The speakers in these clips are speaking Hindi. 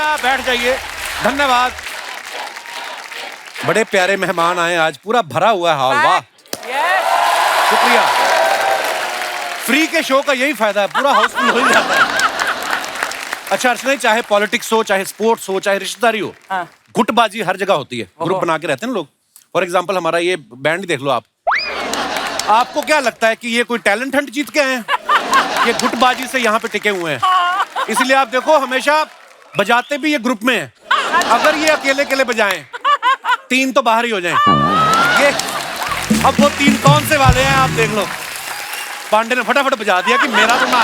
शुक्रिया, बैठ जाइए, धन्यवाद। बड़े प्यारे मेहमान आए आज, पूरा भरा हुआ है हॉल, वाह शुक्रिया। फ्री के शो का यही फायदा है, पूरा हाउसफुल हो ही जाता है। अच्छा अर्चना, चाहे पॉलिटिक्स हो, चाहे स्पोर्ट्स हो, चाहे रिश्तेदारी हो, गुटबाजी हर जगह होती है। ग्रुप बना के रहते हैं लोग। फॉर एग्जाम्पल हमारा ये बैंड देख लो आप। आपको क्या लगता है कि ये कोई टैलेंट हंट जीत के आए हैं? ये गुटबाजी से यहाँ पे टिके हुए हैं। इसलिए आप देखो हमेशा बजाते भी ये ग्रुप में हैं। अगर ये अकेले अकेले बजाएं, 3 तो बाहर ही हो जाएं। ये अब वो 3 कौन से वाले हैं आप देख लो। पांडे ने फटाफट बजा दिया कि मेरा तो ना।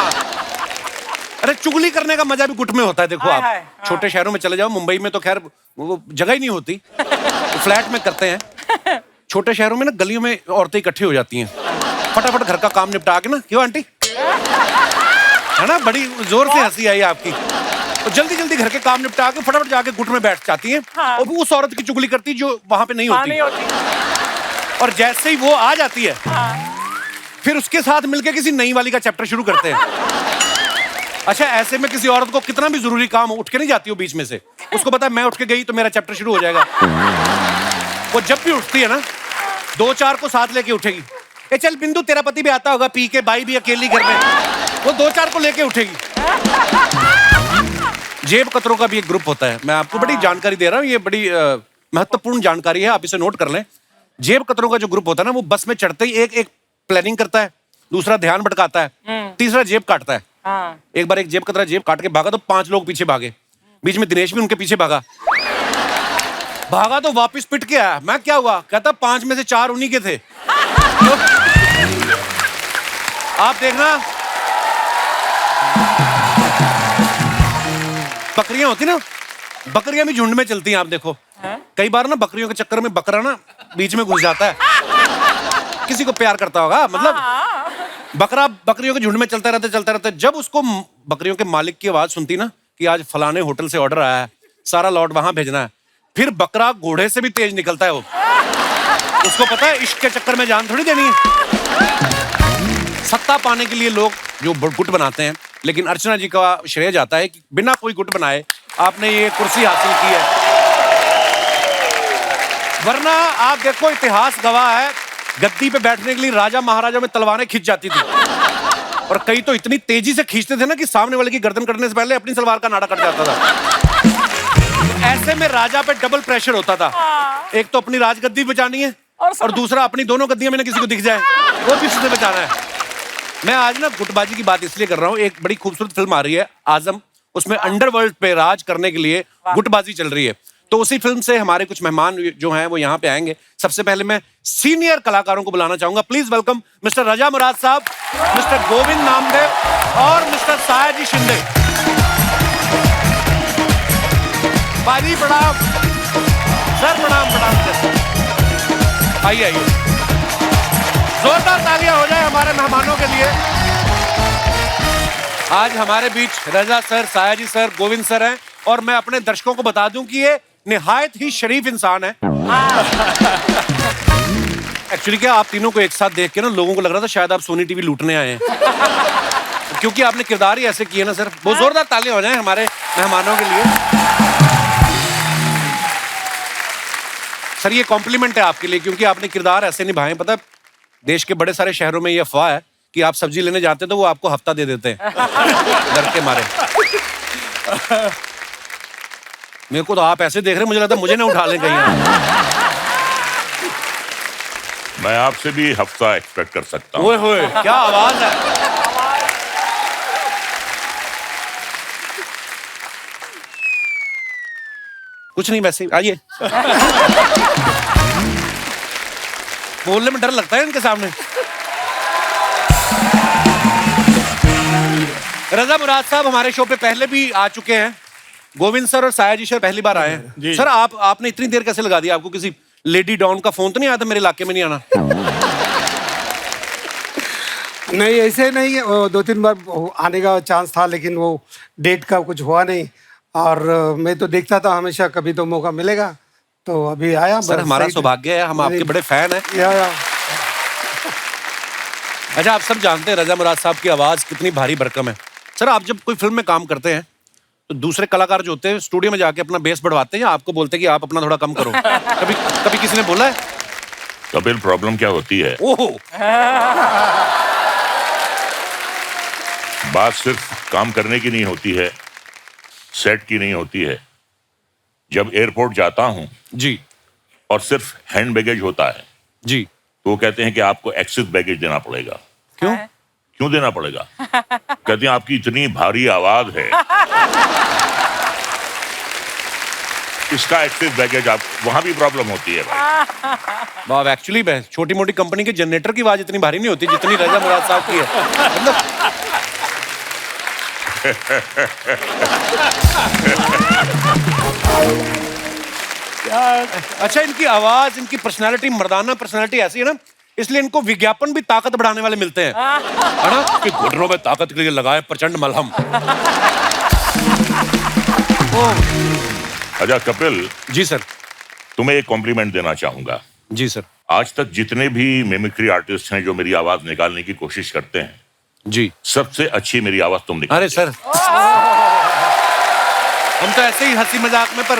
अरे चुगली करने का मजा भी गुट में होता है। देखो आप छोटे शहरों में चले जाओ, मुंबई में तो खैर वो जगह ही नहीं होती, तो फ्लैट में करते हैं। छोटे शहरों में ना गलियों में औरतें इकट्ठी हो जाती हैं, फटाफट घर का काम निपटा के ना, क्यों आंटी, है ना, बड़ी जोर से हंसी आई आपकी। तो जल्दी जल्दी घर के काम निपटा के फटाफट जाके गुट में बैठ जाती हैं। और वो उस औरत की चुगली करती जो वहां पे नहीं होती। और जैसे ही वो आ जाती है, फिर उसके साथ मिलके किसी नई वाली का चैप्टर शुरू करते हैं। अच्छा ऐसे में किसी औरत को कितना भी जरूरी काम हो, उठ के नहीं जाती हो बीच में से। उसको पता है मैं उठ के गई तो मेरा चैप्टर शुरू हो जाएगा। वो जब भी उठती है ना, 2-4 को साथ लेके उठेगी। ए चल बिंदु, तेरा पति भी आता होगा पी के, बाई भी अकेली घर में, वो 2-4 को लेके उठेगी। जेब कतरों का भी एक ग्रुप होता है। मैं आपको बड़ी जानकारी दे रहा हूँ, ये बड़ी महत्वपूर्ण जानकारी है, आप इसे नोट कर लें। जेब कतरों का जो ग्रुप होता है ना, वो बस में चढ़ते ही एक प्लानिंग करता है, दूसरा ध्यान भटकाता है, तीसरा जेब काटता है। एक बार एक जेब कतरा जेब काट के भागा तो 5 लोग पीछे भागे। बीच में दिनेश भी उनके पीछे भागा तो वापस पिट के आया। मैं क्या हुआ? कहता 5 में से 4 उन्हीं के थे। तो आप देखना, बकरियां होती ना, बकरियां भी झुंड में चलती हैं। आप देखो कई बार ना बकरियों के चक्कर में बकरा ना बीच में घुस जाता है। किसी को प्यार करता होगा, मतलब बकरा बकरियों के झुंड में चलता रहता। जब उसको बकरियों के मालिक की आवाज सुनती ना कि आज फलाने होटल से ऑर्डर आया है, सारा लॉट वहां भेजना है, फिर बकरा घोड़े से भी तेज निकलता है। वो उसको पता है इश्क के चक्कर में जान थोड़ी देनी है। सत्ता पाने के लिए लोग जो गुट बनाते हैं, लेकिन अर्चना जी का श्रेय जाता है कि बिना कोई गुट बनाए आपने ये कुर्सी हासिल की है। वरना आप देखो इतिहास गवाह है, गद्दी पे बैठने के लिए राजा महाराजा में तलवारें खींच जाती थी। और कई तो इतनी तेजी से खींचते थे ना कि सामने वाले की गर्दन कटने से पहले अपनी सलवार का नाड़ा कट जाता था। ऐसे में राजा पे डबल प्रेशर होता था। एक तो अपनी राजगद्दी बचानी है और दूसरा अपनी दोनों गद्दियां में ना किसी को दिख जाए वो भी उससे बचाना है। मैं आज ना गुटबाजी की बात इसलिए कर रहा हूँ, एक बड़ी खूबसूरत फिल्म आ रही है आजम, उसमें अंडरवर्ल्ड पे राज करने के लिए गुटबाजी चल रही है। तो उसी फिल्म से हमारे कुछ मेहमान जो हैं वो यहाँ पे आएंगे। सबसे पहले मैं सीनियर कलाकारों को बुलाना चाहूंगा। प्लीज वेलकम मिस्टर रजा मुराद साहब, मिस्टर गोविंद नामदेव और मिस्टर सायाजी शिंदे। बाजी प्रणाम सर, प्रणाम। आइए जोरदार तालियां हो जाए हमारे मेहमानों के लिए। आज हमारे बीच Raza sir, Sayaji sir, Govind sir हैं। और मैं अपने दर्शकों को बता दूं कि ये निहायत ही शरीफ इंसान है। एक्चुअली क्या आप तीनों को एक साथ देख के ना लोगों को लग रहा था शायद आप सोनी टीवी लूटने आए हैं। क्योंकि आपने किरदार ही ऐसे किए ना सर। बहुत जोरदार तालियां हो जाएं हमारे मेहमानों के लिए। सर ये कॉम्प्लीमेंट है आपके लिए, क्योंकि आपने किरदार ऐसे निभाए। पता है देश के बड़े सारे शहरों में ये अफवाह है कि आप सब्जी लेने जाते तो वो आपको हफ्ता दे देते हैं डर के मारे। मेरे को तो आप ऐसे देख रहे, मुझे लगता है मुझे ना उठा लें कहीं। मैं आपसे भी हफ्ता एक्सपेक्ट कर सकता हूँ। ओए होए क्या आवाज है। कुछ नहीं, वैसे आइए। बोलने में डर लगता है इनके सामने। रजा मुराद साहब हमारे शो पे पहले भी आ चुके हैं। गोविंद सर और सायाजी सर पहली बार आए हैं। सर आपने इतनी देर कैसे लगा दी? आपको किसी लेडी डॉन का फोन तो नहीं आया था मेरे इलाके में नहीं आना? नहीं ऐसे नहीं, 2-3 बार आने का चांस था, लेकिन वो डेट का कुछ हुआ नहीं। और मैं तो देखता था हमेशा, कभी तो मौका मिलेगा, तो अभी आया। सर हमारा सौभाग्य है, हम आपके बड़े फैन हैं। या। अच्छा आप सब जानते हैं रजा मुराद साहब की आवाज कितनी भारी भरकम है। सर आप जब कोई फिल्म में काम करते हैं तो दूसरे कलाकार जो होते हैं स्टूडियो में जाके अपना बेस बढ़वाते हैं या आपको बोलते हैं कि आप अपना थोड़ा कम करो? कभी कभी किसी ने बोला है? कपिल, प्रॉब्लम क्या होती है, ओहो, बात सिर्फ काम करने की नहीं होती है, सेट की नहीं होती है। जब एयरपोर्ट जाता हूं जी और सिर्फ हैंड बैगेज होता है जी, तो वो कहते हैं कि आपको एक्सेस बैगेज देना पड़ेगा। क्यों? क्यों देना पड़ेगा? कहते हैं आपकी इतनी भारी आवाज है, इसका एक्सेस बैगेज। आप वहां भी प्रॉब्लम होती है भाई। वाह, एक्चुअली छोटी मोटी कंपनी के जनरेटर की आवाज इतनी भारी नहीं होती जितनी रजा मुराद साहब की है। मतलब अच्छा, इनकी आवाज, इनकी पर्सनालिटी, मर्दाना पर्सनालिटी ऐसी है ना, इसलिए इनको विज्ञापन भी ताकत बढ़ाने वाले मिलते हैं, है ना, कि घुटनों में ताकत के लिए लगाए प्रचंड मलहम। अच्छा कपिल जी सर। तुम्हें एक कॉम्प्लीमेंट देना चाहूंगा। जी सर। आज तक जितने भी मिमिक्री आर्टिस्ट हैं जो मेरी आवाज निकालने की कोशिश करते हैं, जी, सबसे अच्छी मेरी आवाज तुम निकाल। अरे सर, हम तो ऐसे ही हंसी मजाक में, पर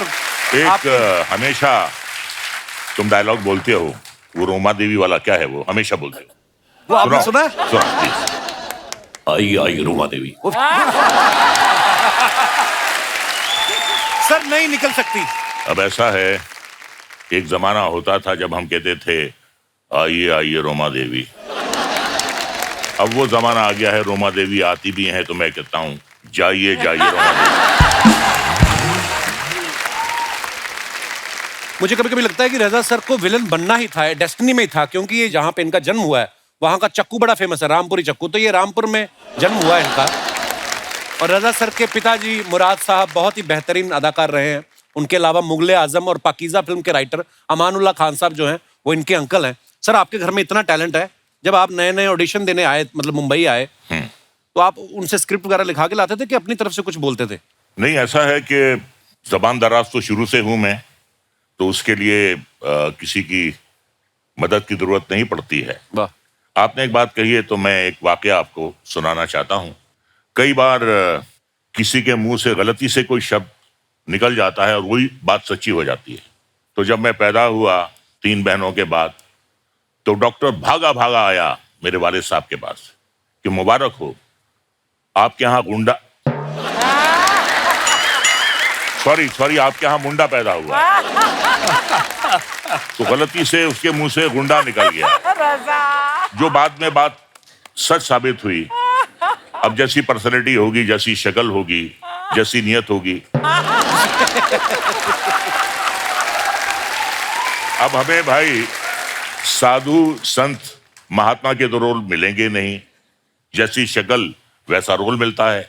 एक हमेशा तुम डायलॉग बोलते हो, वो रोमा देवी वाला क्या है, वो हमेशा बोलते हो। वो आपने सुना है? सुना please. I I Roma Devi. Sir नहीं निकल सकती। अब ऐसा है, एक जमाना होता था जब हम कहते थे आइए आइए रोमा देवी। अब वो जमाना आ गया है, रोमा देवी आती भी हैं तो मैं कहता हूं जाइए जाइए रोमा देवी। मुझे कभी कभी लगता है कि रजा सर को विलन बनना ही था, डेस्टिनी में ही था, क्योंकि ये जहां पे इनका जन्म हुआ है वहां का चक्कू बड़ा फेमस है, रामपुरी चक्कू। तो ये रामपुर में जन्म हुआ है इनका। और रजा सर के पिताजी मुराद साहब बहुत ही बेहतरीन अदाकार रहे हैं। उनके अलावा मुगले आजम और पाकीजा फिल्म के राइटर अमानुल्लाह खान साहब जो हैं वो इनके अंकल हैं। सर, आपके घर में इतना टैलेंट है, जब आप नए नए ऑडिशन देने आए, मतलब मुंबई आए, तो आप उनसे स्क्रिप्ट वगैरह लिखा के लाते थे कि अपनी तरफ से कुछ बोलते थे? नहीं, ऐसा है कि जबान दराज तो शुरू से हूं मैं, तो उसके लिए किसी की मदद की जरूरत नहीं पड़ती है। वाह। आपने एक बात कही है तो मैं एक वाकया आपको सुनाना चाहता हूं। कई बार किसी के मुंह से गलती से कोई शब्द निकल जाता है और वही बात सच्ची हो जाती है। तो जब मैं पैदा हुआ 3 बहनों के बाद, तो डॉक्टर भागा भागा आया मेरे वालिद साहब के पास कि मुबारक हो, आपके यहाँ गुंडा, सॉरी आपके यहाँ मुंडा पैदा हुआ। तो गलती से उसके मुंह से गुंडा निकल गया, जो बाद में बात सच साबित हुई। अब जैसी पर्सनैलिटी होगी, जैसी शक्ल होगी, जैसी नियत होगी, अब हमें भाई साधु संत महात्मा के तो रोल मिलेंगे नहीं, जैसी शक्ल वैसा रोल मिलता है,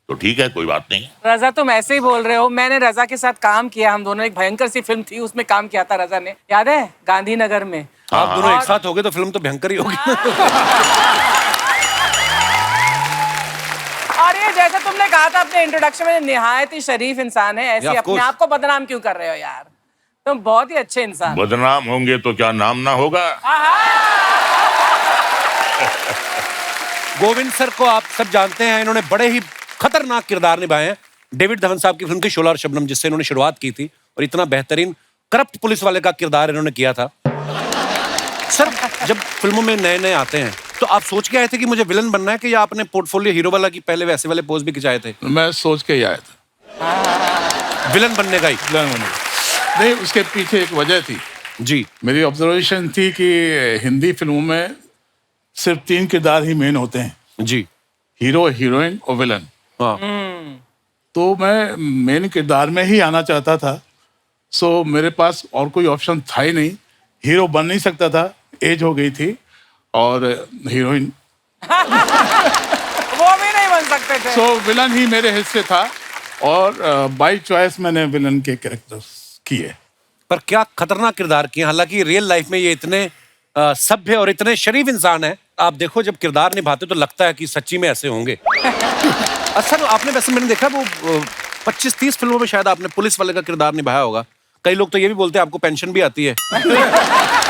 तो ठीक है, कोई बात नहीं। रजा, तुम ऐसे ही बोल रहे हो। मैंने रजा के साथ काम किया, हम दोनों, एक भयंकर सी फिल्म थी उसमें काम किया था रजा ने, याद है, गांधीनगर में। आप दोनों एक साथ हो गए तो फिल्म तो भयंकर ही होगी। और ये जैसे तुमने कहा था अपने इंट्रोडक्शन में, निहायत ही शरीफ इंसान है, ऐसे अपने आप को बदनाम क्यों कर रहे हो यार? तुम बहुत ही अच्छे इंसान। बदनाम होंगे तो क्या नाम ना होगा? गोविंद सर को आप सब जानते हैं, इन्होंने बड़े ही खतरनाक किरदार निभाए हैं। डेविड धवन साहब की फिल्म थी शोला और शबनम, जिससे इन्होंने शुरुआत की थी, और इतना बेहतरीन करप्ट पुलिस वाले का किरदार इन्होंने किया था। सर, जब फिल्मों में नए नए आते हैं तो आप सोच के आए थे कि मुझे विलन बनना है, कि या आपने पोर्टफोलियो हीरो वाला की पहले वैसे वाले पोज भी खिंचाए थे? मैं सोच के ही आया था विलन बनने का ही? नहीं, उसके पीछे एक वजह थी जी। मेरी ऑब्जर्वेशन थी कि हिंदी फिल्मों में सिर्फ 3 किरदार ही मेन होते हैं जी, हीरो, हीरोइन और विलन। हाँ। तो मैं मेन किरदार में ही आना चाहता था। सो मेरे पास और कोई ऑप्शन था ही नहीं, हीरो बन नहीं सकता था, एज हो गई थी, और हीरोइन वो भी नहीं बन सकते थे। सो विलन ही मेरे हिस्से था, और बाय चॉइस मैंने विलन के कैरेक्टर्स किए। पर क्या खतरनाक किरदार किए। हालांकि रियल लाइफ में ये इतने सभ्य और इतने शरीफ इंसान है, आप देखो जब किरदार निभाते तो लगता है कि सच्ची में ऐसे होंगे। अच्छा, तो आपने, वैसे मैंने देखा वो 25-30 फिल्मों में शायद आपने पुलिस वाले का किरदार निभाया होगा। कई लोग तो ये भी बोलते हैं आपको पेंशन भी आती है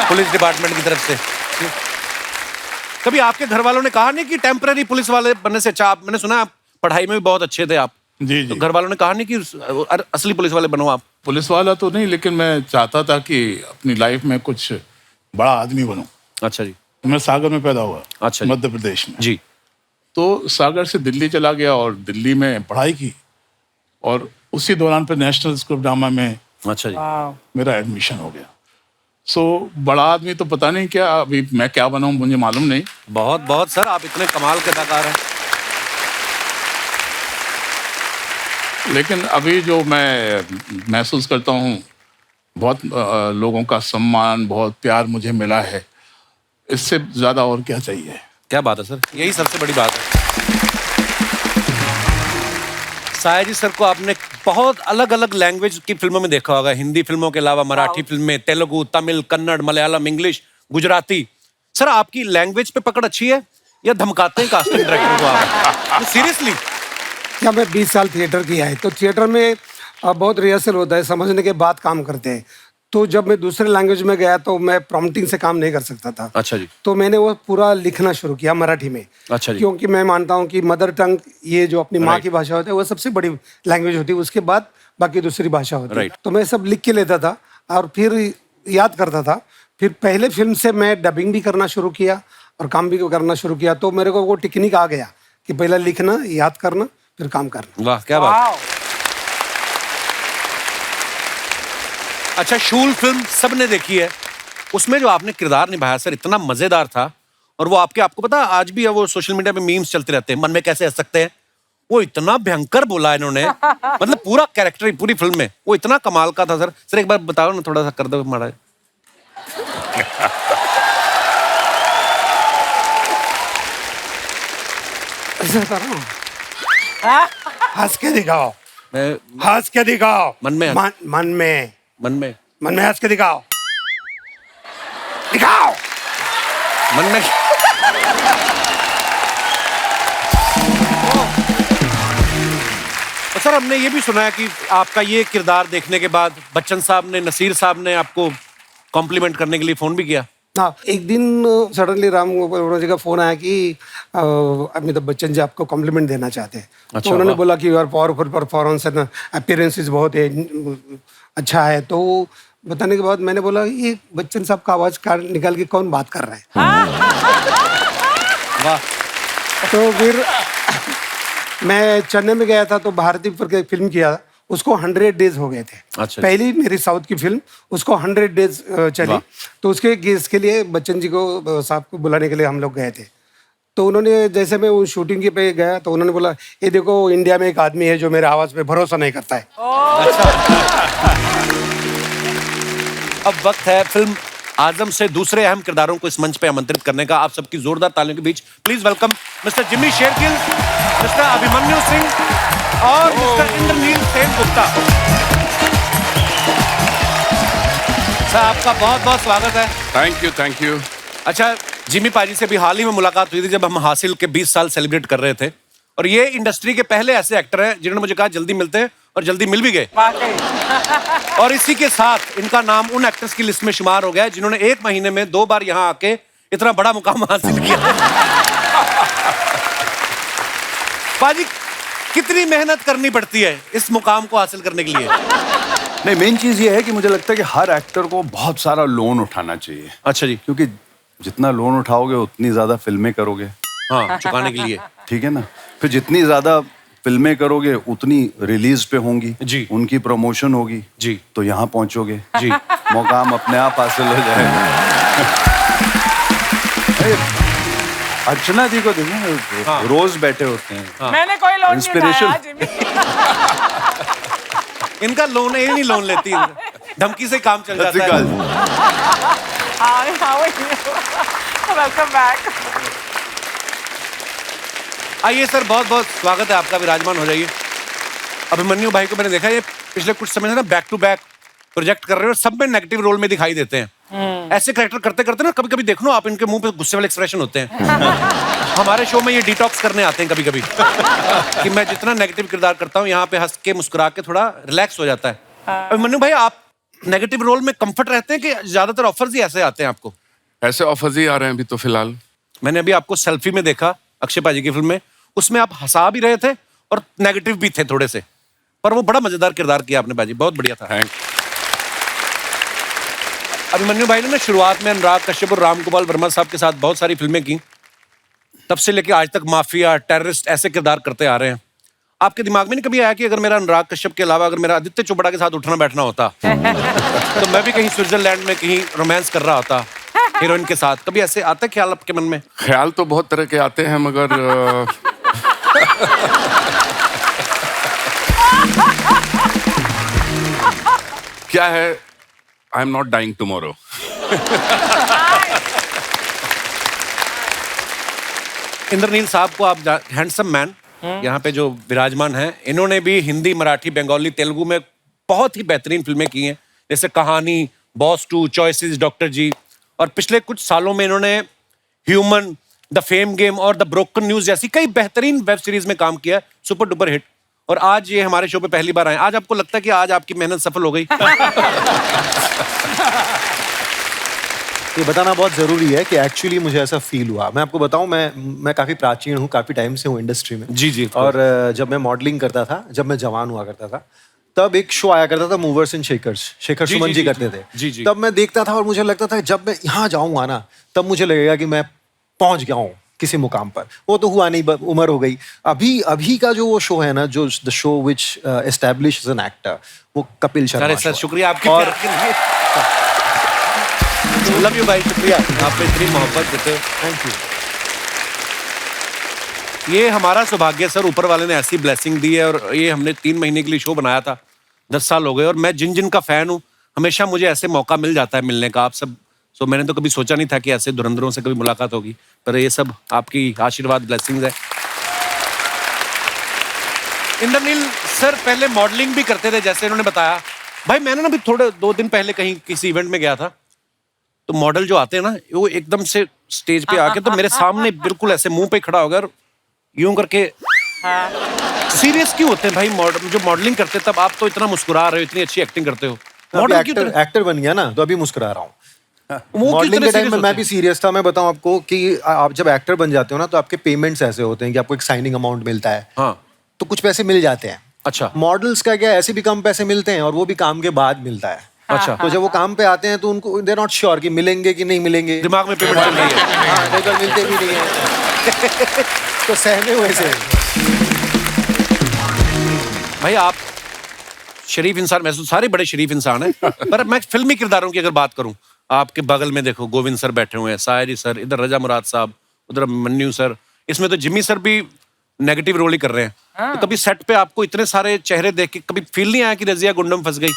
पुलिस डिपार्टमेंट की तरफ से। कभी आपके घर वालों ने कहा नहीं कि टेम्पररी पुलिस वाले बनने से अच्छा, मैंने सुना आप पढ़ाई में भी बहुत अच्छे थे आप? जी तो जी। घर वालों ने कहा नहीं कि असली पुलिस वाले बनो आप? पुलिस वाला तो नहीं, लेकिन मैं चाहता था कि अपनी लाइफ में कुछ बड़ा आदमी बनूं। अच्छा जी। मैं सागर में पैदा हुआ, अच्छा जी। मध्य प्रदेश में। जी। तो सागर से दिल्ली चला गया और दिल्ली में पढ़ाई की, और उसी दौरान पे नेशनल स्कूल ऑफ ड्रामा में अच्छा जी। मेरा एडमिशन हो गया। सो बड़ा आदमी तो पता नहीं क्या, अभी मैं क्या बनाऊं मुझे मालूम नहीं। बहुत बहुत सर, आप इतने कमाल के अदाकार हैं। लेकिन अभी जो मैं महसूस करता हूँ, बहुत लोगों का सम्मान, बहुत प्यार मुझे मिला है। इससे ज़्यादा और क्या चाहिए? क्या बात है सर, यही सबसे बड़ी बात है। साया जी सर को आपने बहुत अलग अलग लैंग्वेज की फिल्मों में देखा होगा, हिंदी फिल्मों के अलावा मराठी फिल्में, तेलुगु, तमिल, कन्नड़, मलयालम, इंग्लिश, गुजराती। सर आपकी लैंग्वेज पे पकड़ अच्छी है या धमकाते हैं कास्टिंग डायरेक्टर को आप? सीरियसली? क्या मैं 20 साल थिएटर किया है, तो थिएटर में बहुत रिहर्सल होता है, समझने के बाद काम करते हैं। तो जब मैं दूसरे लैंग्वेज में गया तो मैं प्रॉम्प्टिंग से काम नहीं कर सकता था। अच्छा जी। तो मैंने वो पूरा लिखना शुरू किया मराठी में। अच्छा जी। क्योंकि मैं मानता हूँ कि मदर टंग, ये जो अपनी माँ की भाषा होती है, वो सबसे बड़ी लैंग्वेज होती है, उसके बाद बाकी दूसरी भाषा होती है। तो मैं सब लिख के लेता था और फिर याद करता था। फिर पहले फिल्म से मैं डबिंग भी करना शुरू किया और काम भी करना शुरू किया। तो मेरे को वो टेक्निक आ गया कि पहले लिखना, याद करना, फिर काम करना। वाह क्या बात। अच्छा, शूल फिल्म सबने देखी है, उसमें जो आपने किरदार निभाया सर इतना मजेदार था। और वो आपको पता आज भी है, वो सोशल मीडिया पे मीम्स चलते रहते हैं, मन में कैसे हंस सकते हैं। वो इतना भयंकर बोला इन्होंने, मतलब पूरा कैरेक्टर पूरी फिल्म में वो इतना कमाल का था सर। सर एक बार बताओ ना, थोड़ा सा कर दो माड़ा। ऐसा बता रहा हूँ, हंस के दिखाओ, मैं हंस के दिखाओ, मन में मन में मन में हंस के दिखाओ, दिखाओ मन में। तो सर हमने ये भी सुना है कि आपका ये किरदार देखने के बाद बच्चन साहब ने, नसीर साहब ने आपको कॉम्प्लीमेंट करने के लिए फोन भी किया। हाँ, एक दिन सडनली राम गोपाल जी का फोन आया कि अमिताभ बच्चन जी आपको कॉम्प्लीमेंट देना चाहते हैं। अच्छा, तो उन्होंने बोला कि यार पावरफुल परफॉर्मेंस है ना, अपीयरेंसेस बहुत है, अच्छा है। तो बताने के बाद मैंने बोला ये बच्चन साहब का आवाज निकाल के कौन बात कर रहा है। वाह। तो फिर मैं चेन्नई में गया था, तो भारती पर फिल्म किया, उसको 100 डेज हो गए थे। अच्छा। पहली मेरी साउथ की फिल्म, उसको 100 डेज चली। तो इसके लिए बच्चन जी को साहब को बुलाने के लिए हम लोग गए थे। तो उन्होंने, जैसे मैं वो शूटिंग के पे गया, तो उन्होंने बोला ये देखो इंडिया में एक आदमी है जो मेरे आवाज पे भरोसा नहीं करता है। अब वक्त है फिल्म आजम से दूसरे अहम किरदारों को इस मंच पे आमंत्रित करने का। आप सबकी जोरदार तालियों के बीच please welcome mister Jimmy Shergill, mister Abhimanyu Singh और मिस्टर इंद्रनील सेनगुप्ता। सर आपका बहुत बहुत स्वागत है। Thank you. अच्छा, जिमी पाजी से भी हाल ही में मुलाकात हुई थी जब हम हासिल के 20 साल सेलिब्रेट कर रहे थे, और ये इंडस्ट्री के पहले ऐसे एक्टर हैं जिन्होंने मुझे कहा जल्दी मिलते हैं, और जल्दी मिल भी गए। और इसी के साथ इनका नाम उन एक्टर्स की लिस्ट में शुमार हो गया है जिन्होंने 1 महीने में 2 बार यहाँ आके इतना बड़ा मुकाम हासिल किया। पाजी, कितनी मेहनत करनी पड़ती है इस मुकाम को हासिल करने के लिए? नहीं, मेन चीज ये है कि मुझे लगता है कि हर एक्टर को बहुत सारा लोन उठाना चाहिए। अच्छा जी। क्योंकि जितना लोन उठाओगे उतनी ज्यादा फिल्में करोगे। हाँ, चुकाने के लिए। ठीक है ना। फिर जितनी ज्यादा फिल्में करोगे उतनी रिलीज पे होंगी जी, उनकी प्रमोशन होगी जी, तो यहाँ पहुंचोगे जी, मुकाम अपने आप हासिल हो जाएगा। अर्चना जी को देखो, हाँ, रोज बैठे होते हैं। हाँ, मैंने कोई लोन इंस्पिरेशन। नहीं उठाया, जिमी। इनका लोन है, ये नहीं लोन लेती, धमकी से काम चल जाता है। Welcome back. आइए सर, बहुत बहुत स्वागत है आपका, विराजमान हो जाइए। अभिमन्यु भाई को मैंने देखा ये पिछले कुछ समय से ना बैक टू बैक प्रोजेक्ट कर रहे हो, सब में नेगेटिव रोल में दिखाई देते हैं। ऐसे कैरेक्टर करते करते ना कभी कभी देख लो आप, इनके मुंह पे गुस्से वाले एक्सप्रेशन होते हैं। हमारे शो में ये डिटॉक्स करने आते हैं कभी कभी कि मैं जितना नेगेटिव किरदार करता हूँ यहाँ पे हंस के मुस्कुरा के थोड़ा रिलैक्स हो जाता है। अभिमन्यु भाई, आप नेगेटिव रोल में कंफर्ट रहते हैं कि ज्यादातर ऑफर्स ही ऐसे आते हैं आपको? ऐसे ऑफर्स ही आ रहे हैं अभी तो फिलहाल। मैंने अभी आपको सेल्फी में देखा अक्षय पाजी की फिल्म में, उसमें आप हंसा भी रहे थे और नेगेटिव भी थे थोड़े से, पर वो बड़ा मजेदार किरदार किया आपने बाजी, बहुत बढ़िया था। अभिमन्यु भाई ने ना शुरुआत में अनुराग कश्यप और राम गोपाल वर्मा साहब के साथ बहुत सारी फिल्में की, तब से लेके आज तक माफिया, टेररिस्ट ऐसे किरदार करते आ रहे हैं। आपके दिमाग में नहीं कभी आया कि अगर मेरा अनुराग कश्यप के अलावा अगर मेरा आदित्य चोपड़ा के साथ उठना बैठना होता तो मैं भी कहीं स्विट्जरलैंड में कहीं रोमांस कर रहा होता हीरोइन के साथ? कभी ऐसे आता है ख्याल आपके मन में? ख्याल तो बहुत तरह के आते हैं, मगर क्या है, I am not dying tomorrow. Indraneel साहब को आप हैंडसम मैन यहाँ पे जो विराजमान हैं, इन्होंने भी हिंदी, मराठी, बंगाली, तेलुगु में बहुत ही बेहतरीन फिल्में की हैं, जैसे कहानी, बॉस 2, चॉइसेस, डॉक्टर जी, और पिछले कुछ सालों में इन्होंने ह्यूमन, द फेम गेम और द ब्रोकन न्यूज जैसी कई बेहतरीन वेब सीरीज में काम किया, सुपर डुपर हिट। और आज ये हमारे शो पे पहली बार आए। आज आपको लगता है कि आज आपकी मेहनत सफल हो गई? ये बताना बहुत ज़रूरी है कि एक्चुअली मुझे ऐसा फील हुआ। मैं आपको बताऊं, मैं काफ़ी प्राचीन हूँ, काफ़ी टाइम से हूँ इंडस्ट्री में। जी जी। और जब मैं मॉडलिंग करता था, जब मैं जवान हुआ करता था, तब एक शो आया करता था, movers and shakers, Shekhar Suman ji करते थे। जी जी। तब मैं देखता था और मुझे लगता था जब मैं यहाँ जाऊँगा ना, तब मुझे लगेगा कि मैं पहुँच गया हूँ किसी मुकाम पर। वो तो हुआ नहीं, उम्र हो गई। अभी का जो वो शो है ना, जो the show which establish an actor, वो कपिल शर्मा। सर शुक्रिया आपकी प्यार के लिए। लव यू भाई, शुक्रिया आपने इतनी मोहब्बत देते हो। Thank you. ये हमारा सौभाग्य सर, ऊपर वाले ने ऐसी ब्लेसिंग दी है। और ये हमने 3 महीने के लिए शो बनाया था, 10 साल हो गए, और मैं जिन का फैन हूँ, हमेशा मुझे ऐसे मौका मिल जाता है मिलने का आप सब। सो मैंने तो कभी सोचा नहीं था कि ऐसे धुरंधरों से कभी मुलाकात होगी, पर ये सब आपकी आशीर्वाद, ब्लेसिंग्स है। इंद्रनील सर पहले मॉडलिंग भी करते थे, जैसे इन्होंने बताया। भाई मैंने ना भी थोड़े 2 दिन पहले कहीं किसी इवेंट में गया था, तो मॉडल जो आते हैं ना, वो एकदम से स्टेज पे आके तो मेरे सामने बिल्कुल ऐसे मुंह पे खड़ा हो गया और यूं करके। सीरियस क्यों होते हैं भाई जो मॉडलिंग करते हैं? तब आप तो इतना मुस्कुरा रहे हो, इतनी अच्छी एक्टिंग करते हो। एक्टर बन गया ना, तो अभी मुस्कुरा रहा हूँ। मॉडलिंग के टाइम में मैं भी सीरियस था। मैं बताऊं आपको कि आप जब एक्टर बन जाते हो ना, तो आपके पेमेंट्स ऐसे होते हैं कि आपको एक साइनिंग अमाउंट मिलता है। हाँ। तो कुछ पैसे मिल जाते हैं। अच्छा। मॉडल्स का क्या, ऐसे भी कम पैसे मिलते हैं, और वो भी काम के बाद मिलता है। अच्छा। तो जब वो काम पे आते हैं तो उनको दे नॉट श्योर कि मिलेंगे कि नहीं मिलेंगे, दिमाग में पेमेंट चल रही है। हाँ, कई बार मिलते भी नहीं है। तो सहमे हुए से। भाई आप शरीफ इंसान, वैसे सारे बड़े शरीफ इंसान हैं, पर मैं फिल्मी किरदारों की अगर बात करूं, आपके बगल में देखो गोविंद सर बैठे हुए हैं, सायरी सर, इधर रजा मुराद साहब, उधर मन्नू सर, इसमें तो जिम्मी सर भी नेगेटिव रोल ही कर रहे हैं। तो कभी सेट पे आपको इतने सारे चेहरे देख के कभी फील नहीं आया कि रजिया गुंडम फंस गई?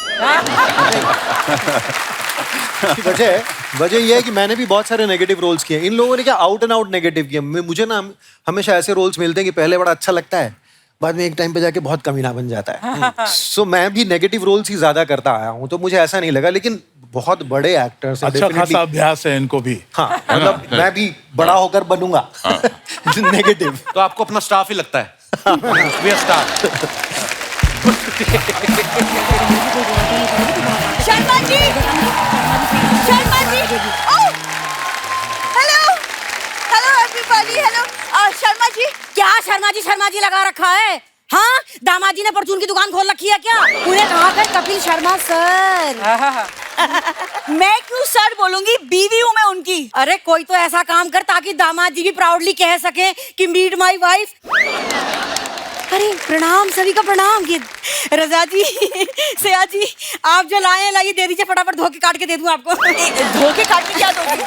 वजह यह है कि मैंने भी बहुत सारे नेगेटिव रोल्स किए। इन लोगों ने क्या आउट एंड आउट नेगेटिव किए। मुझे ना हमेशा ऐसे रोल्स मिलते हैं कि पहले बड़ा अच्छा लगता है, बाद में एक टाइम पे जाके बहुत कमीना बन जाता है। सो मैं भी नेगेटिव रोल्स ही ज्यादा करता आया हूँ, तो मुझे ऐसा नहीं लगा। लेकिन बहुत बड़े एक्टर्स हैं, अच्छा खासा अभ्यास है इनको भी। हाँ, मतलब मैं भी बड़ा होकर बनूंगा नेगेटिव। तो आपको अपना स्टाफ ही लगता है? We are staff. Sharma ji, Sharma ji, oh, hello, hello everybody, hello. Sharma ji, क्या शर्मा जी लगा रखा है? हाँ, दामाद जी ने परचून की दुकान खोल रखी है क्या? उन्हें कहा कर कपिल शर्मा सर। मैं क्यों सर बोलूंगी, बीवी हूँ मैं उनकी। अरे कोई तो ऐसा काम कर ताकि दामाद जी भी प्राउडली कह सके कि मीट माई वाइफ। अरे प्रणाम, सभी का प्रणाम। ये रजा जी, सया जी, आप जो लाए लाइए दे दीजिए, फटाफट धो के काट के दे दूं आपको। धो के काट के क्या दोगे?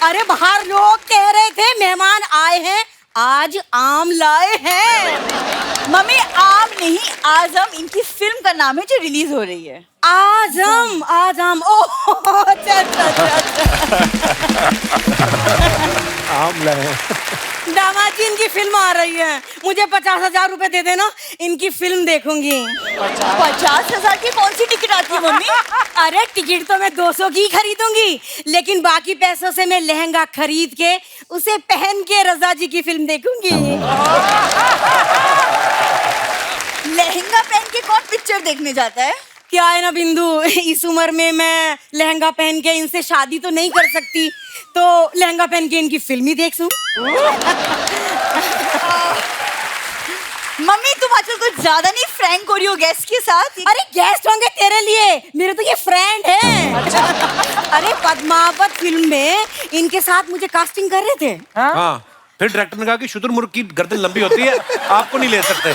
अरे बाहर लोग कह रहे थे मेहमान आए हैं, आज आम लाए हैं। मम्मी आम नहीं, आजम इनकी फिल्म का नाम है जो रिलीज हो रही है। आजम, आजम, ओह अच्छा। आम लाए। दामाद जी इनकी फिल्म आ रही है, मुझे 50,000 रुपए दे देना, इनकी फिल्म देखूंगी। 50,000 की कौन सी टिकट आती है मम्मी? अरे टिकट तो मैं 200 की खरीदूंगी, लेकिन बाकी पैसों से मैं लहंगा खरीद के उसे पहन के रजा जी की फिल्म देखूंगी। लहंगा पहन के कौन पिक्चर देखने जाता है? क्या है ना बिंदु, इस उम्र में मैं लहंगा पहन के इनसे शादी तो नहीं कर सकती, तो लहंगा पहन के इनकी फिल्म ही देख लूं। मम्मी तुम आजकल कुछ ज्यादा नहीं फ्रैंक हो रही हो गेस्ट के साथ। अरे गेस्ट होंगे तेरे लिए, मेरे तो ये फ्रेंड है। अरे पद्मावत फिल्म में इनके साथ मुझे कास्टिंग कर रहे थे। हाँ, फिर डायरेक्टर ने कहा कि शुतुरमुर्ग की गर्दन लंबी होती है, आपको नहीं ले सकते।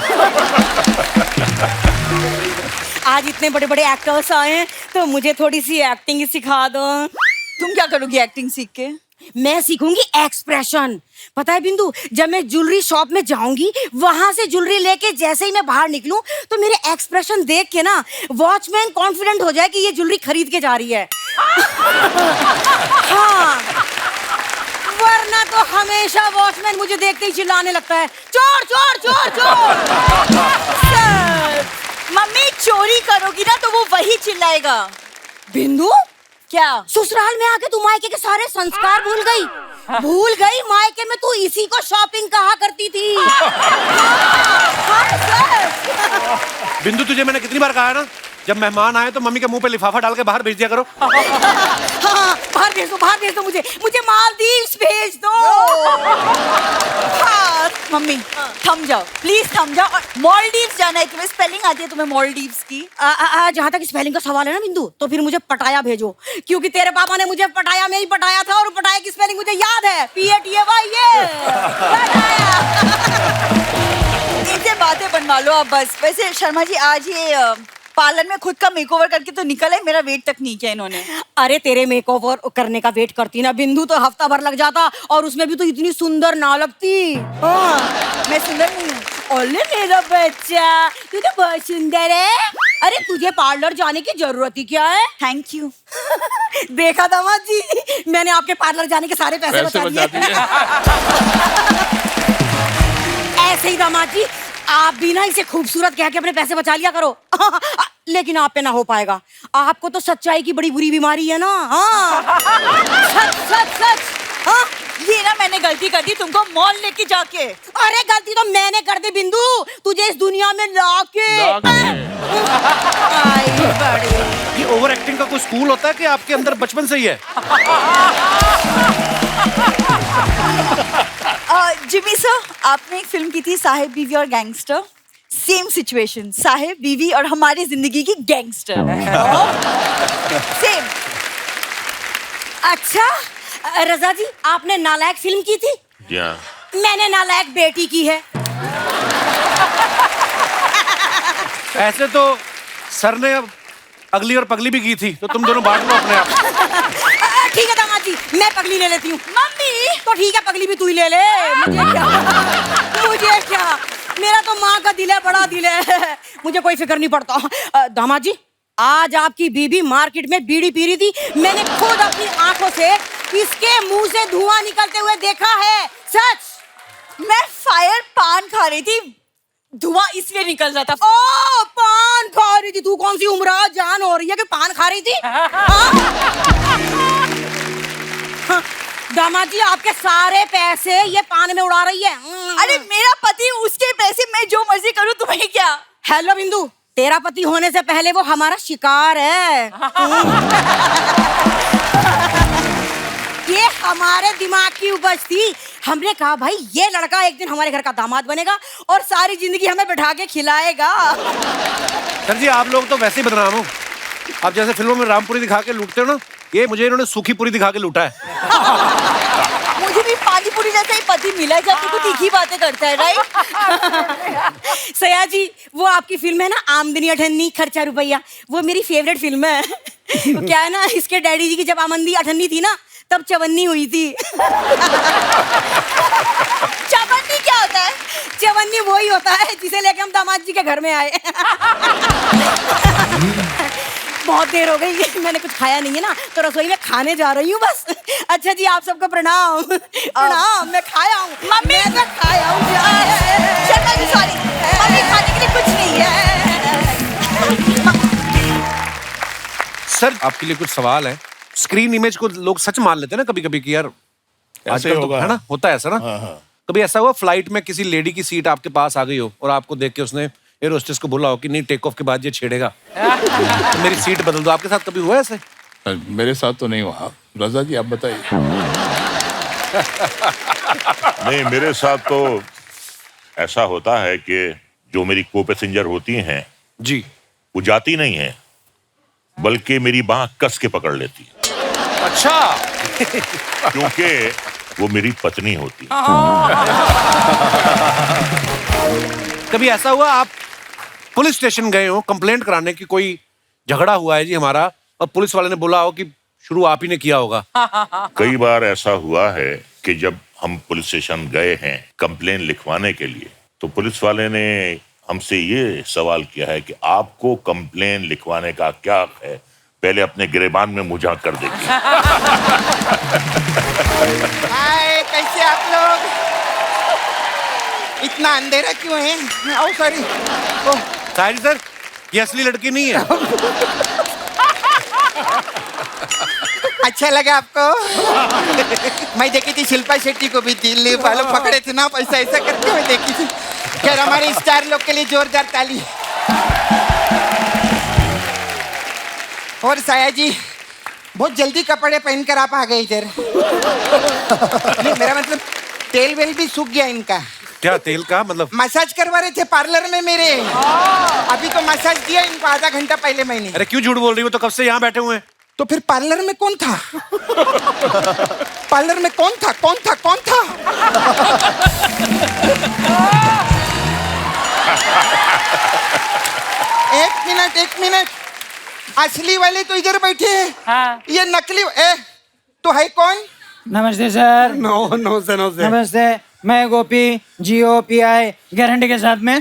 आज इतने बड़े बड़े एक्टर्स आए हैं तो मुझे थोड़ी सी एक्टिंग ही सिखा दो। तुम क्या करोगी एक्टिंग सीख के? मैं सीखूंगी एक्सप्रेशन। पता है बिंदु, जब मैं ज्वेलरी शॉप में जाऊंगी, वहां से ज्वेलरी लेके जैसे ही मैं बाहर निकलूं तो मेरे एक्सप्रेशन देख के ना वॉचमैन कॉन्फिडेंट हो जाए कि ये ज्वेलरी खरीद के जा रही है। हाँ, वरना तो हमेशा वॉचमैन मुझे देखते ही चिल्लाने लगता है, चोर चोर चोर चोर। सर, मम्मी चोरी करोगी ना तो वो वही चिल्लाएगा। बिंदु, क्या? ससुराल में आके तू मायके के सारे संस्कार भूल गई? भूल गई मायके में तू इसी को शॉपिंग कहा करती थी। हाँ, सर। बिंदु, तुझे मैंने कितनी बार कहा है ना, जब मेहमान आए तो मम्मी के मुंह पे लिफाफा डाल के बाहर भेज दिया करो। हाँ, बाहर भेज दो मुझे मालदीव्स भेज दो। हाँ, मम्मी थम जाओ प्लीज, थम जाओ। और मॉलडीव्स जाना है तुम्हें? स्पेलिंग आती है तुम्हें मॉलडीव्स की? जहाँ तक स्पेलिंग का सवाल है ना बिंदु, तो फिर मुझे पटाया भेजो, क्योंकि तेरे पापा ने मुझे पटाया में ही पटाया था और पटाया की स्पेलिंग मुझे याद है, PATAY। इनसे बातें बनवा लो आप बस। वैसे शर्मा जी आज ये पार्लर में खुद का मेकओवर करके तो निकल है, मेरा वेट तक नहीं किया इन्होंने। अरे तेरे मेकओवर करने का वेट करती ना बिंदु तो हफ्ता भर लग जाता, और उसमें भी तो इतनी सुंदर ना लगती। हाँ, मैं सुंदर नहीं हूँ। ओले मेरा बच्चा, तू तो बहुत सुंदर है। अरे तुझे पार्लर जाने की जरूरत ही क्या है? Thank you. देखा दामाद जी, मैंने आपके पार्लर जाने के सारे पैसे बचा दिए। ऐसे ही दामाद जी, आप भी ना इसे खूबसूरत कह के अपने पैसे बचा लिया करो। लेकिन आप पे ना हो पाएगा, आपको तो सच्चाई की बड़ी बुरी बीमारी है ना। हाँ। सच सच सच। हाँ, ये ना मैंने गलती कर दी तुमको मॉल लेके जाके। अरे गलती तो मैंने कर दी बिंदु, तुझे इस दुनिया में लाके। आई बड़ी। ये ओवर एक्टिंग का कोई स्कूल होता है कि आपके अंदर बचपन से ही है? जिमी सर, आपने एक फिल्म की थी साहेब बीवी और गैंगस्टर। सेम सिचुएशन, साहेब बीवी और हमारी जिंदगी की गैंगस्टर। सेम। अच्छा रजा जी, आपने नालायक फिल्म की थी? जी हाँ। मैंने नालायक बेटी की है। ऐसे तो सर ने अब अगली और पगली भी की थी, तो तुम दोनों बांट लो अपने आप। ठीक है दामाद जी, मैं पगली ले लेती हूँ। मम्मी तो ठीक है, पगली भी तू ही ले ले। मुझे क्या, मेरा तो माँ का दिल है, बड़ा दिल है, मुझे कोई फिक्र नहीं पड़ता। दामाद जी, आज आपकी बीबी मार्केट में बीड़ी पी रही थी, मैंने खुद अपनी आंखों से इसके मुंह से धुआं निकलते हुए देखा है। सच। मैं फायर पान खा रही थी, धुआं इसलिए निकल रहा था। ओ, पान खा रही थी तू? कौन सी उम्र जान हो रही है कि पान खा रही थी? हाँ, दामाद जी, आपके सारे पैसे ये पान में उड़ा रही है। अरे मेरा पति, उसके पैसे मैं जो मर्जी करूं, तुम्हें क्या? हेलो बिंदु, तेरा पति होने से पहले वो हमारा शिकार है। ये हमारे दिमाग की उपज थी। हमने कहा भाई ये लड़का एक दिन हमारे घर का दामाद बनेगा और सारी जिंदगी हमें बैठा के खिलाएगा। सर जी, आप लोग तो वैसे ही बदनाम हो। आप जैसे फिल्मों में रामपुरी दिखा के लूटते हो ना, ये मुझे इन्होंने सूखी पूरी दिखा के लूटा है। मुझे भी पानी पूरी जैसा ही पति मिला है, जब तक तीखी बातें करता है, राइट? सया जी, वो आपकी फिल्म है ना आमदनी अठन्नी खर्चा रुपया, वो मेरी फेवरेट फिल्म है। तो क्या है ना, इसके डैडी जी की जब आमदनी अठन्नी थी ना, तब चवन्नी हुई थी। चवन्नी क्या होता है? चवन्नी वही होता है जिसे लेके हम दामाद जी के घर में आए। बहुत देर हो गई, मैंने कुछ खाया नहीं है ना, तो रसोई में खाने जा रही हूँ बस। अच्छा जी, आप सबको प्रणाम। प्रणाम। मैं खाया हूँ मम्मी, मैं खाया हूँ। शर्मा जी सॉरी, मम्मी खाने के लिए कुछ नहीं है। सर, आपके लिए कुछ सवाल है। स्क्रीन इमेज को लोग सच मान लेते हैं ना कभी कभी कि यार ऐसे आजकल तो होगा, है ना, होता है ऐसा ना। हाँ, हाँ। कभी ऐसा हुआ फ्लाइट में किसी लेडी की सीट आपके पास आ गई हो और आपको देख के उसने एयर होस्टेस को बोला हो कि नहीं, टेक ऑफ के बाद ये छेड़ेगा, तो मेरी सीट बदल दो? आपके साथ कभी हुआ ऐसे? मेरे साथ तो नहीं हुआ। रजा जी, आप बताइए। नहीं, मेरे साथ तो ऐसा होता है कि जो मेरी को पैसेंजर होती हैं जी, वो जाती नहीं है, बल्कि मेरी बांह कस के पकड़ लेती है, अच्छा। क्योंकि वो मेरी पत्नी होती है। कभी ऐसा हुआ आप पुलिस स्टेशन गए हो कंप्लेंट कराने की, कोई झगड़ा हुआ है जी हमारा, और पुलिस वाले ने बोला हो कि शुरू आप ही ने किया होगा? कई बार ऐसा हुआ है कि जब हम पुलिस स्टेशन गए हैं कंप्लेन लिखवाने के लिए, तो पुलिस वाले ने हमसे ये सवाल किया है कि आपको कंप्लेन लिखवाने का क्या हक है, पहले अपने गिरेबान में मुँह झाँक कर देखिए। हाय, कैसे आप लोग? इतना अंधेरा क्यों है? ओ सॉरी। साहिल सर, ये असली लड़की नहीं है। अच्छा लगा आपको? मैं देखी थी शिल्पा शेट्टी को भी, दिल्ली वालों पकड़े थे ना पैसा ऐसा करते हुए देखी थी। खैर, हमारे स्टार लोग के लिए जोरदार ताली। और साया जी, बहुत जल्दी कपड़े पहनकर आप आ गए इधर। नहीं, मेरा मतलब तेल वेल भी सूख गया इनका। क्या तेल का मतलब? मसाज करवा रहे थे पार्लर में मेरे। अभी तो मसाज दिया इनको आधा घंटा पहले मैंने। अरे क्यों झूठ बोल रही हो, तो कब से यहाँ बैठे हुए हैं? तो फिर पार्लर में कौन था? पार्लर में कौन था? कौन था? कौन था? एक मिनट, असली वाले तो इधर बैठे हैं। हाँ। ये नकली तो है कौन? नमस्ते सर। नो से नमस्ते, मैं गोपी, GOPI गारंटी के साथ में।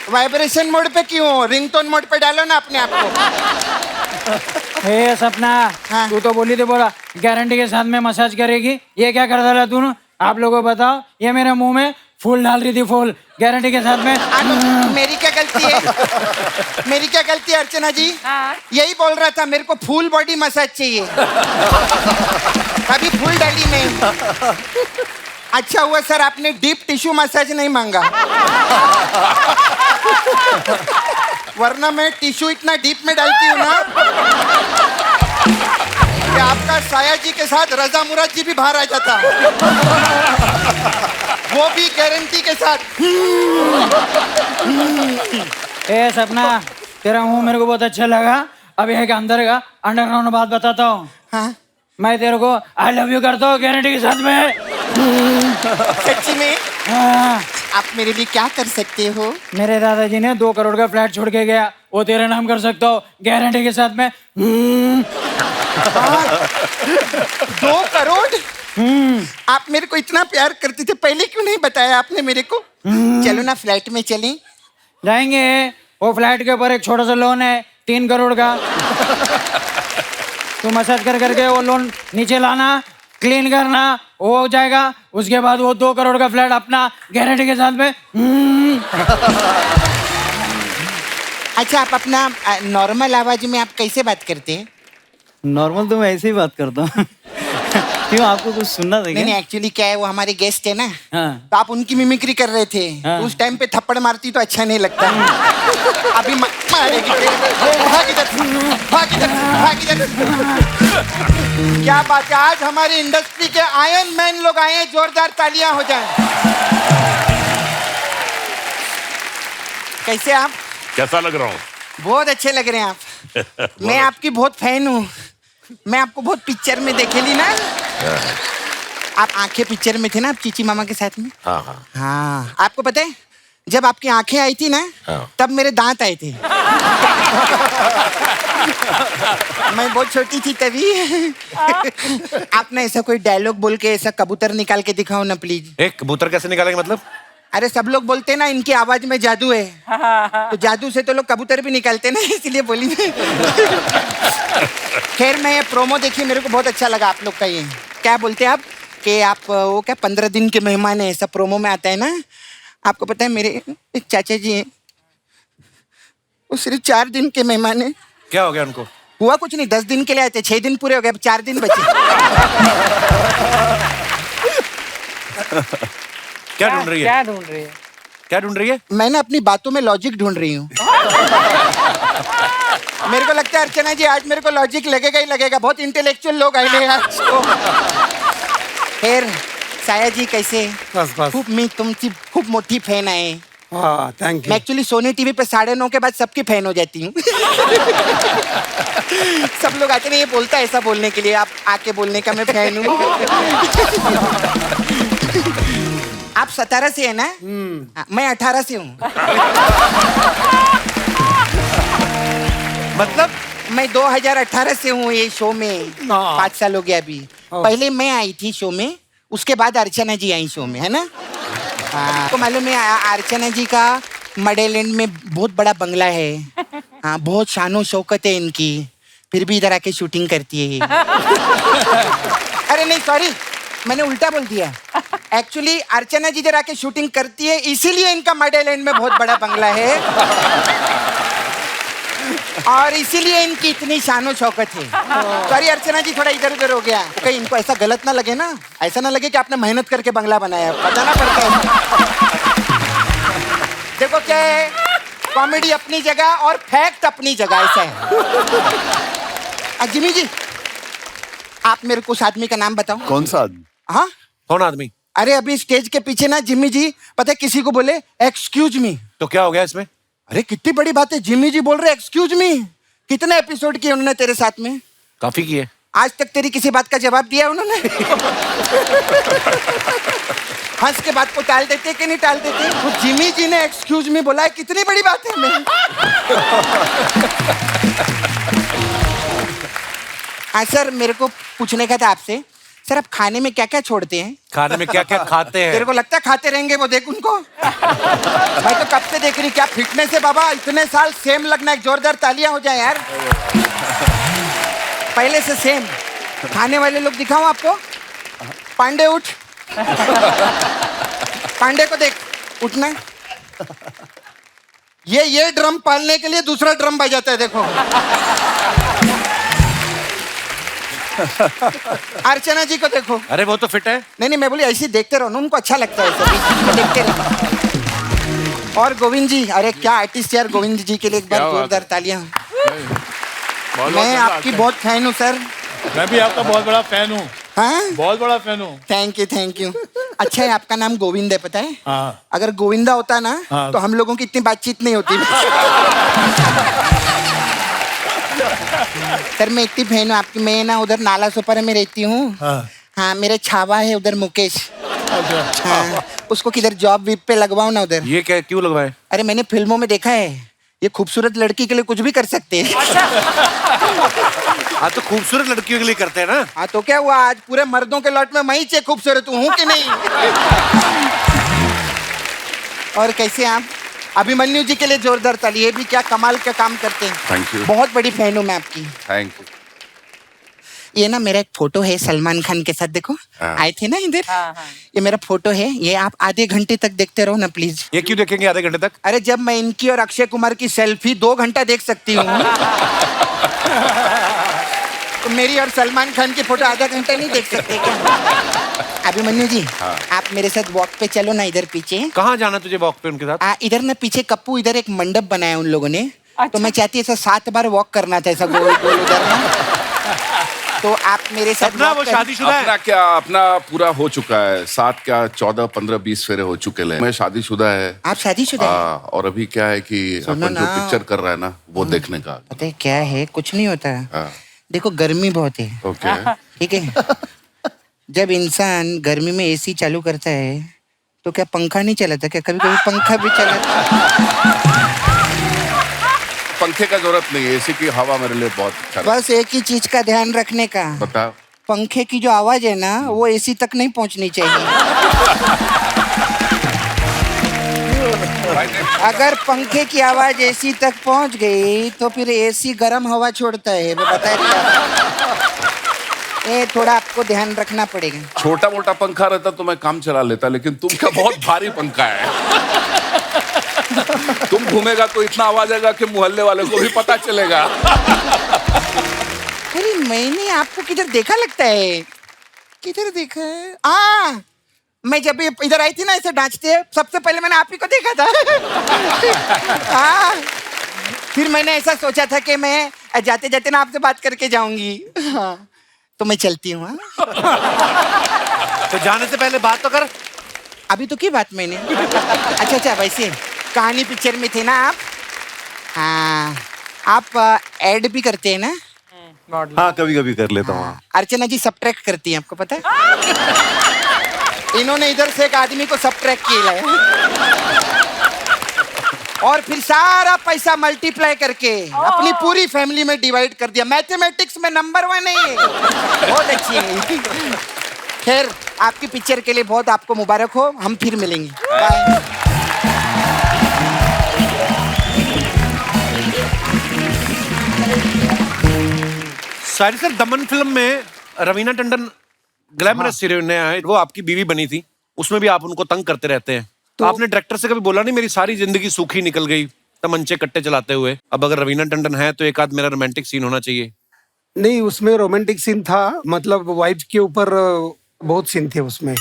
वाइब्रेशन मोड पे क्यों? रिंगटोन मोड पे डालो ना अपने आप को। हे सपना, हाँ। तू तो बोली थी बोला गारंटी के साथ में मसाज करेगी, ये क्या कर डाला तूने? आप लोगों को बताओ, ये मेरे मुंह में फूल डाल रही थी, फूल गारंटी के साथ में। मेरी क्या गलती है? मेरी क्या गलती है अर्चना जी? यही बोल रहा था, मेरे को फुल बॉडी मसाज चाहिए। कभी फुल डाली नहीं। अच्छा हुआ सर आपने डीप टिश्यू मसाज नहीं मांगा, वरना मैं टिश्यू इतना डीप में डालती हूँ ना कि आपका साया जी के साथ रजा मुराद जी भी बाहर आ जाता, वो भी गारंटी के साथ। ए सपना, तेरा मुंह मेरे को बहुत अच्छा लगा। अब एक अंदर का अंडरग्राउंड बात बताता हूँ। हाँ? मैं तेरे को आई लव यू करता हूँ गारंटी के साथ में। सच्ची में? हाँ। आप मेरे लिए क्या कर सकते हो? मेरे दादाजी ने 2 करोड़ का फ्लैट छोड़ के गया, वो तेरे नाम कर सकता हो गारंटी के साथ में। 2 करोड़? आप मेरे को इतना प्यार करते थे, पहले क्यों नहीं बताया आपने मेरे को? चलो ना फ्लैट में चलें। जाएंगे। वो फ्लैट के ऊपर एक छोटा सा लोन है 3 करोड़ का। तू मसाज कर करके वो लोन नीचे लाना, क्लीन करना, वो हो जाएगा। उसके बाद वो 2 करोड़ का फ्लैट अपना गारंटी के साथ में। अच्छा, आप अपना नॉर्मल आवाज में आप कैसे बात करते हैं? नॉर्मल तो मैं ऐसे ही बात करता हूँ। क्यों, आपको कुछ सुनना था क्या? नहीं, एक्चुअली क्या है, वो हमारे गेस्ट है ना। हाँ। तो आप उनकी मिमिक्री कर रहे थे। हाँ। उस टाइम पे थप्पड़ मारती तो अच्छा नहीं लगता। अभी मारेगी। भाग इधर, भाग इधर, भाग इधर। क्या बात है, आज हमारी इंडस्ट्री के आयरन मैन लोग आए हैं, जोरदार तालियां हो जाएं। कैसे आप? कैसा लग रहा हूँ? बहुत अच्छे लग रहे हैं आप। मैं आपकी बहुत फैन हूँ। मैं आपको बहुत पिक्चर में देखेली ना। आप आंखें पिक्चर में थे ना, आप चीची मामा के साथ में। हाँ, आपको पता है जब आपकी आंखें आई थी ना, तब मेरे दांत आए थे। मैं बहुत छोटी थी तभी। आपने ऐसा कोई डायलॉग बोल के ऐसा कबूतर निकाल के दिखाओ ना प्लीज। एक कबूतर कैसे निकालेंगे मतलब? अरे सब लोग बोलते ना इनकी आवाज में जादू है, तो जादू से तो लोग कबूतर भी निकालते ना, इसलिए बोली। खैर, मैं ये प्रोमो देखी, मेरे को बहुत अच्छा लगा आप लोग का। ये क्या बोलते हैं आप कि आप वो क्या 15 दिन के मेहमान है, ऐसा प्रोमो में आता है ना। आपको पता है मेरे एक चाचा जी हैं, वो सिर्फ 4 दिन के मेहमान है। क्या हो गया उनको? हुआ कुछ नहीं, 10 दिन के लिए आए थे, 6 दिन पूरे हो गए, अब 4 दिन बचे। क्या ढूंढ रही है? क्या ढूंढ रही है? क्या ढूंढ रही है? मैं ना अपनी बातों में लॉजिक ढूंढ रही हूँ। मेरे को लगता है अर्चना जी आज मेरे को लॉजिक लगेगा ही लगेगा, बहुत इंटेलेक्चुअल लोग आए हैं आज। खैर साया जी कैसे? बस बस खूप मी तुमची खूप मोठी फॅन आहे. हाँ थैंक मैं यू. एक्चुअली सोनी टीवी पे 9:30 के बाद सबकी फैन हो जाती हूँ. सब लोग आते नहीं, ये बोलता है ऐसा बोलने के लिए, आप आके बोलने का मैं फैन हूँ. आप 17 से है ना? मैं 18 से हूँ. मतलब मैं 2018 से हूँ ये शो में. 5 साल हो गया अभी. पहले मैं आई थी शो में, उसके बाद अर्चना जी आई शो में, है ना? हाँ, तो मालूम है अर्चना जी का मडेलैंड में बहुत बड़ा बंगला है. हाँ, बहुत शानो शौकत है इनकी, फिर भी इधर आके शूटिंग करती है. अरे नहीं सॉरी, मैंने उल्टा बोल दिया. एक्चुअली अर्चना जी इधर आके शूटिंग करती है, इसीलिए इनका मडेलैंड में बहुत बड़ा बंगला है और इसीलिए इनकी इतनी शानो शौकत है. सॉरी अर्चना जी, थोड़ा इधर उधर हो गया. कहीं इनको ऐसा गलत ना लगे ना, ऐसा ना लगे कि आपने मेहनत करके बंगला बनाया, बताना पड़ता है. देखो क्या है, कॉमेडी अपनी जगह और फैक्ट अपनी जगह, ऐसा है. जिमी जी, आप मेरे को उस आदमी का नाम बताओ. कौन सा आदमी? हाँ, कौन आदमी? अरे अभी स्टेज के पीछे ना जिमी जी, पता है किसी को बोले एक्सक्यूज मी, तो क्या हो गया इसमें? अरे कितनी बड़ी बात है, जिमी जी बोल रहे एक्सक्यूज मी. कितने एपिसोड किए उन्होंने तेरे साथ में? काफी किए. आज तक तेरी किसी बात का जवाब दिया उन्होंने? हंस के बात को टाल देते कि नहीं टाल देते? तो जिमी जी ने एक्सक्यूज मी बोला है, कितनी बड़ी बात है. मैं हाँ सर, मेरे को पूछने का था आपसे, सर आप खाने में क्या क्या छोड़ते हैं? खाने में क्या क्या खाते हैं? तेरे को लगता है खाते रहेंगे वो, देख उनको. मैं तो कब से देख रही, क्या फिटनेस है बाबा, इतने साल सेम लगना. एक जोरदार तालियां हो जाए यार, पहले से सेम. खाने वाले लोग दिखाऊं आपको? पांडे उठ, पांडे को देख, उठना. ये ड्रम पालने के लिए दूसरा ड्रम बजाता है, देखो. अर्चना जी को देखो. अरे वो तो फिट है. नहीं मैं बोली ऐसे देखते रहो ना, उनको अच्छा लगता है सभी, देखते रहो. और गोविंद जी, अरे क्या आर्टिस्ट यार, गोविंद जी के लिए एक बार जोरदार तालियां. मैं आपकी बहुत फैन हूँ सर. मैं भी आपका बहुत बड़ा फैन हूँ. हाँ, बहुत बड़ा फैन हूँ. Thank you. अच्छा है, आपका नाम गोविंद है, पता है? हाँ. अगर गोविंदा होता ना, हाँ. तो हम लोगों की इतनी बातचीत नहीं होती. सर मैं इतनी फैन हूँ आपकी. मैं ना उधर नाला सोपारा में रहती हूँ. हाँ, मेरे छावा है उधर मुकेश. हाँ, उसको किधर जॉब वीप पे लगवाओ ना उधर. ये क्या, क्यों लगवाए? अरे मैंने फिल्मों में देखा है, ये खूबसूरत लड़की के लिए कुछ भी कर सकते हैं. हाँ, तो खूबसूरत लड़कियों के लिए करते हैं ना. हाँ, तो क्या हुआ, आज पूरे मर्दों के लॉट में मैं ही खूबसूरत हूँ कि नहीं? और कैसे आप? अभिमन्यु जी के लिए जोरदार ताली. ये भी क्या कमाल का काम करते हैं. Thank you. बहुत बड़ी फैन हूँ मैं आपकी. Thank you. ये ना मेरा एक फोटो है सलमान खान के साथ, देखो. आए थे ना इधर. ये मेरा फोटो है, ये आप आधे घंटे तक देखते रहो ना प्लीज. ये क्यों देखेंगे आधे घंटे तक? अरे जब मैं इनकी और अक्षय कुमार की सेल्फी 2 घंटा देख सकती हूँ, तो मेरी और सलमान खान की फोटो आधा घंटा नहीं देख सकते क्या? अभिमन्यु जी, आप मेरे साथ वॉक पे चलो ना, इधर पीछे. कहाँ जाना तुझे वॉक पे उनके साथ? इधर ना पीछे कप्पू, इधर एक मंडप बनाया उन लोगों ने. तो मैं चाहती ऐसा 7 बार वॉक करना था, ऐसा गोल गोल उधर ना. तो आप मेरे साथ अपना वो शादीशुदा है? अपना पूरा हो चुका है. 7 क्या 14 15 20 फेरे हो चुके हैं. मैं शादीशुदा है. आप शादीशुदा हैं? और अभी क्या है कि अपन जो पिक्चर कर रहा है ना, वो देखने का. पता है क्या है, कुछ नहीं होता. देखो गर्मी बहुत है. ओके. ठीक है. जब इंसान गर्मी में एसी चालू करता है, तो क्या पंखा नहीं चलाता क्या? कभी कभी पंखा भी चलाता. पंखे का जरूरत नहीं है, एसी की हवा मेरे लिए बहुत अच्छा. बस एक ही चीज का ध्यान रखने का. बता. पंखे की जो आवाज है ना, वो एसी तक नहीं पहुंचनी चाहिए. अगर पंखे की आवाज एसी तक पहुंच गई, तो फिर एसी गर्म हवा छोड़ता है. मैं बता दिया. ये थोड़ा आपको ध्यान रखना पड़ेगा. छोटा मोटा पंखा रहता तो मैं काम चला लेता, लेकिन तुम क्या बहुत भारी पंखा है. तुम घूमेगा तो इतना आवाज आएगा कि मोहल्ले वाले को भी पता चलेगा. अरे मैंने आपको किधर देखा लगता है. किधर देखा है? मैं जब इधर आई थी ना ऐसे डांचते, सबसे पहले मैंने आप ही को देखा था. फिर मैंने ऐसा सोचा था कि मैं जाते जाते ना आपसे बात करके जाऊंगी. तो मैं चलती हूँ। हाँ? तो जाने से पहले बात तो कर। अभी तो की बात मैंने। अच्छा वैसे कहानी पिक्चर में थे ना आप? हाँ, आप ऐड भी करते हैं ना? हाँ, कभी कभी कर लेता हूँ। अर्चना जी सब्ट्रैक्ट करती हैं, आपको पता है? इन्होंने इधर से एक आदमी को सब्ट्रैक्ट किया है और फिर सारा पैसा मल्टीप्लाई करके अपनी पूरी फैमिली में डिवाइड कर दिया। मैथमेटिक्स में नंबर 1 है ये। बहुत अच्छी है। खैर, आपकी पिक्चर के लिए बहुत आपको मुबारक हो। हम फिर मिलेंगे। बाय। शायरी सर, दमन फिल्म में रवीना टंडन ग्लैमरस हीरोइन है, वो आपकी बीवी बनी थी, उसमें भी आप उनको तंग करते रहते हैं। तो आपने डायरेक्टर से कभी बोला नहीं मेरी सारी जिंदगी सूखी निकल गई तमंचे कट्टे चलाते हुए, अब अगर रवीना टंडन है तो एक आध मेरा रोमांटिक सीन होना चाहिए? नहीं, उसमें रोमांटिक सीन था, मतलब वाइफ के ऊपर बहुत सीन थे उसमें।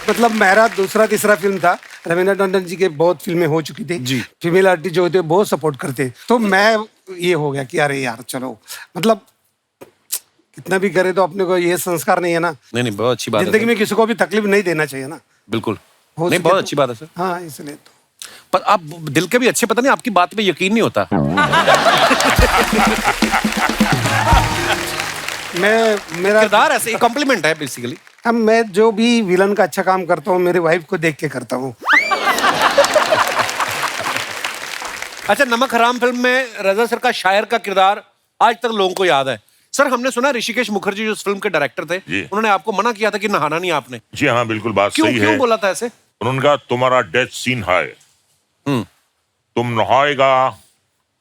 मतलब मेरा दूसरा तीसरा फिल्म था, रवीना टंडन जी के बहुत फिल्में हो चुकी थी जी, फीमेल आर्टिस्ट जो होते बहुत सपोर्ट करते, तो मैं ये हो गया कि अरे यार चलो, मतलब कितना भी करे तो अपने को ये संस्कार नहीं है ना। नहीं, बहुत अच्छी बात है। जिंदगी में किसी को भी तकलीफ नहीं देना चाहिए ना। बिल्कुल नहीं, बहुत अच्छी बात है सर। हाँ, इसलिए तो। पर आप दिल के भी अच्छे, पता नहीं आपकी बात पे यकीन नहीं होता। मेरा किरदार ऐसे कॉम्प्लीमेंट है बेसिकली। अब मैं जो भी विलन का अच्छा काम करता हूँ मेरी वाइफ को देख के करता हूँ। अच्छा, नमक हराम फिल्म में रजा सर का शायर का किरदार आज तक लोगों को याद है। सर, हमने सुना ऋषिकेश मुखर्जी जो इस फिल्म के डायरेक्टर थे, उन्होंने आपको मना किया था कि नहाना नहीं आपने। जी हाँ, बिल्कुल बात सही है। क्यों बोला था ऐसे? उन्होंने कहा तुम्हारा डेथ सीन है, तुम नहाएगा,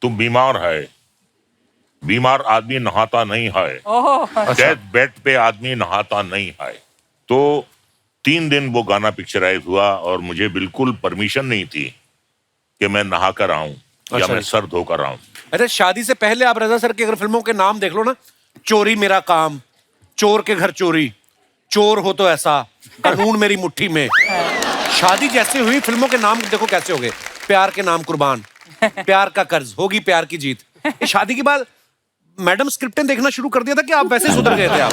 तुम बीमार है, बीमार आदमी नहाता नहीं है, डेथ बेड पे आदमी नहाता नहीं है। तो 3 दिन वो गाना पिक्चराइज हुआ और मुझे बिल्कुल परमिशन नहीं थी कि मैं नहा कर आऊं या मैं सर धोकर आऊं। अरे, शादी से पहले आप रजा सर की अगर फिल्मों के नाम देख लो ना, चोरी मेरा काम, चोर के घर चोरी, चोर हो तो ऐसा, कानून मेरी मुट्ठी में, शादी जैसे हुई फिल्मों के नाम देखो कैसे हो गए। प्यार के नाम कुर्बान, प्यार का कर्ज, होगी प्यार की जीत। ये शादी के बाद मैडम स्क्रिप्टें देखना शुरू कर दिया था कि आप वैसे सुधर गए थे आप?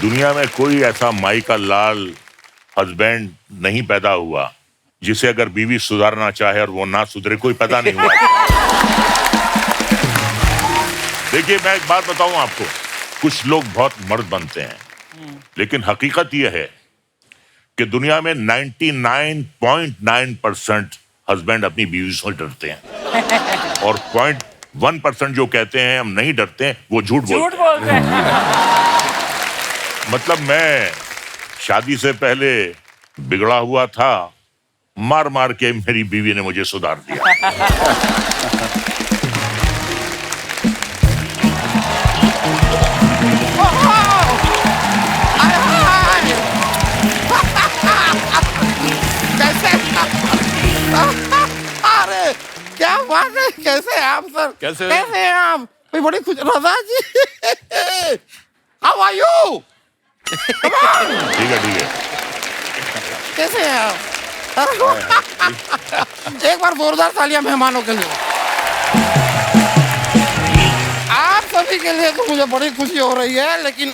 दुनिया में कोई ऐसा माई का लाल हस्बैंड नहीं पैदा हुआ जिसे अगर बीवी सुधारना चाहे और वो ना सुधरे, कोई पैदा नहीं हुआ। देखिए, मैं एक बात बताऊं आपको, कुछ लोग बहुत मर्द बनते हैं, लेकिन हकीकत यह है कि दुनिया में 99.9% हस्बैंड अपनी बीवी से डरते हैं और 0.1% जो कहते हैं हम नहीं डरते हैं, वो झूठ बोलते हैं। मतलब मैं शादी से पहले बिगड़ा हुआ था, मार मार के मेरी बीवी ने मुझे सुधार दिया। अरे क्या बात है, कैसे हैं आप सर? कैसे हैं आप? मैं बड़ी खुश। रजा जी, हाउ आर यू? ठीक है। कैसे हैं आप? एक बार जोरदार तालियां मेहमानों के लिए। आप सभी के लिए तो मुझे बड़ी खुशी हो रही है, लेकिन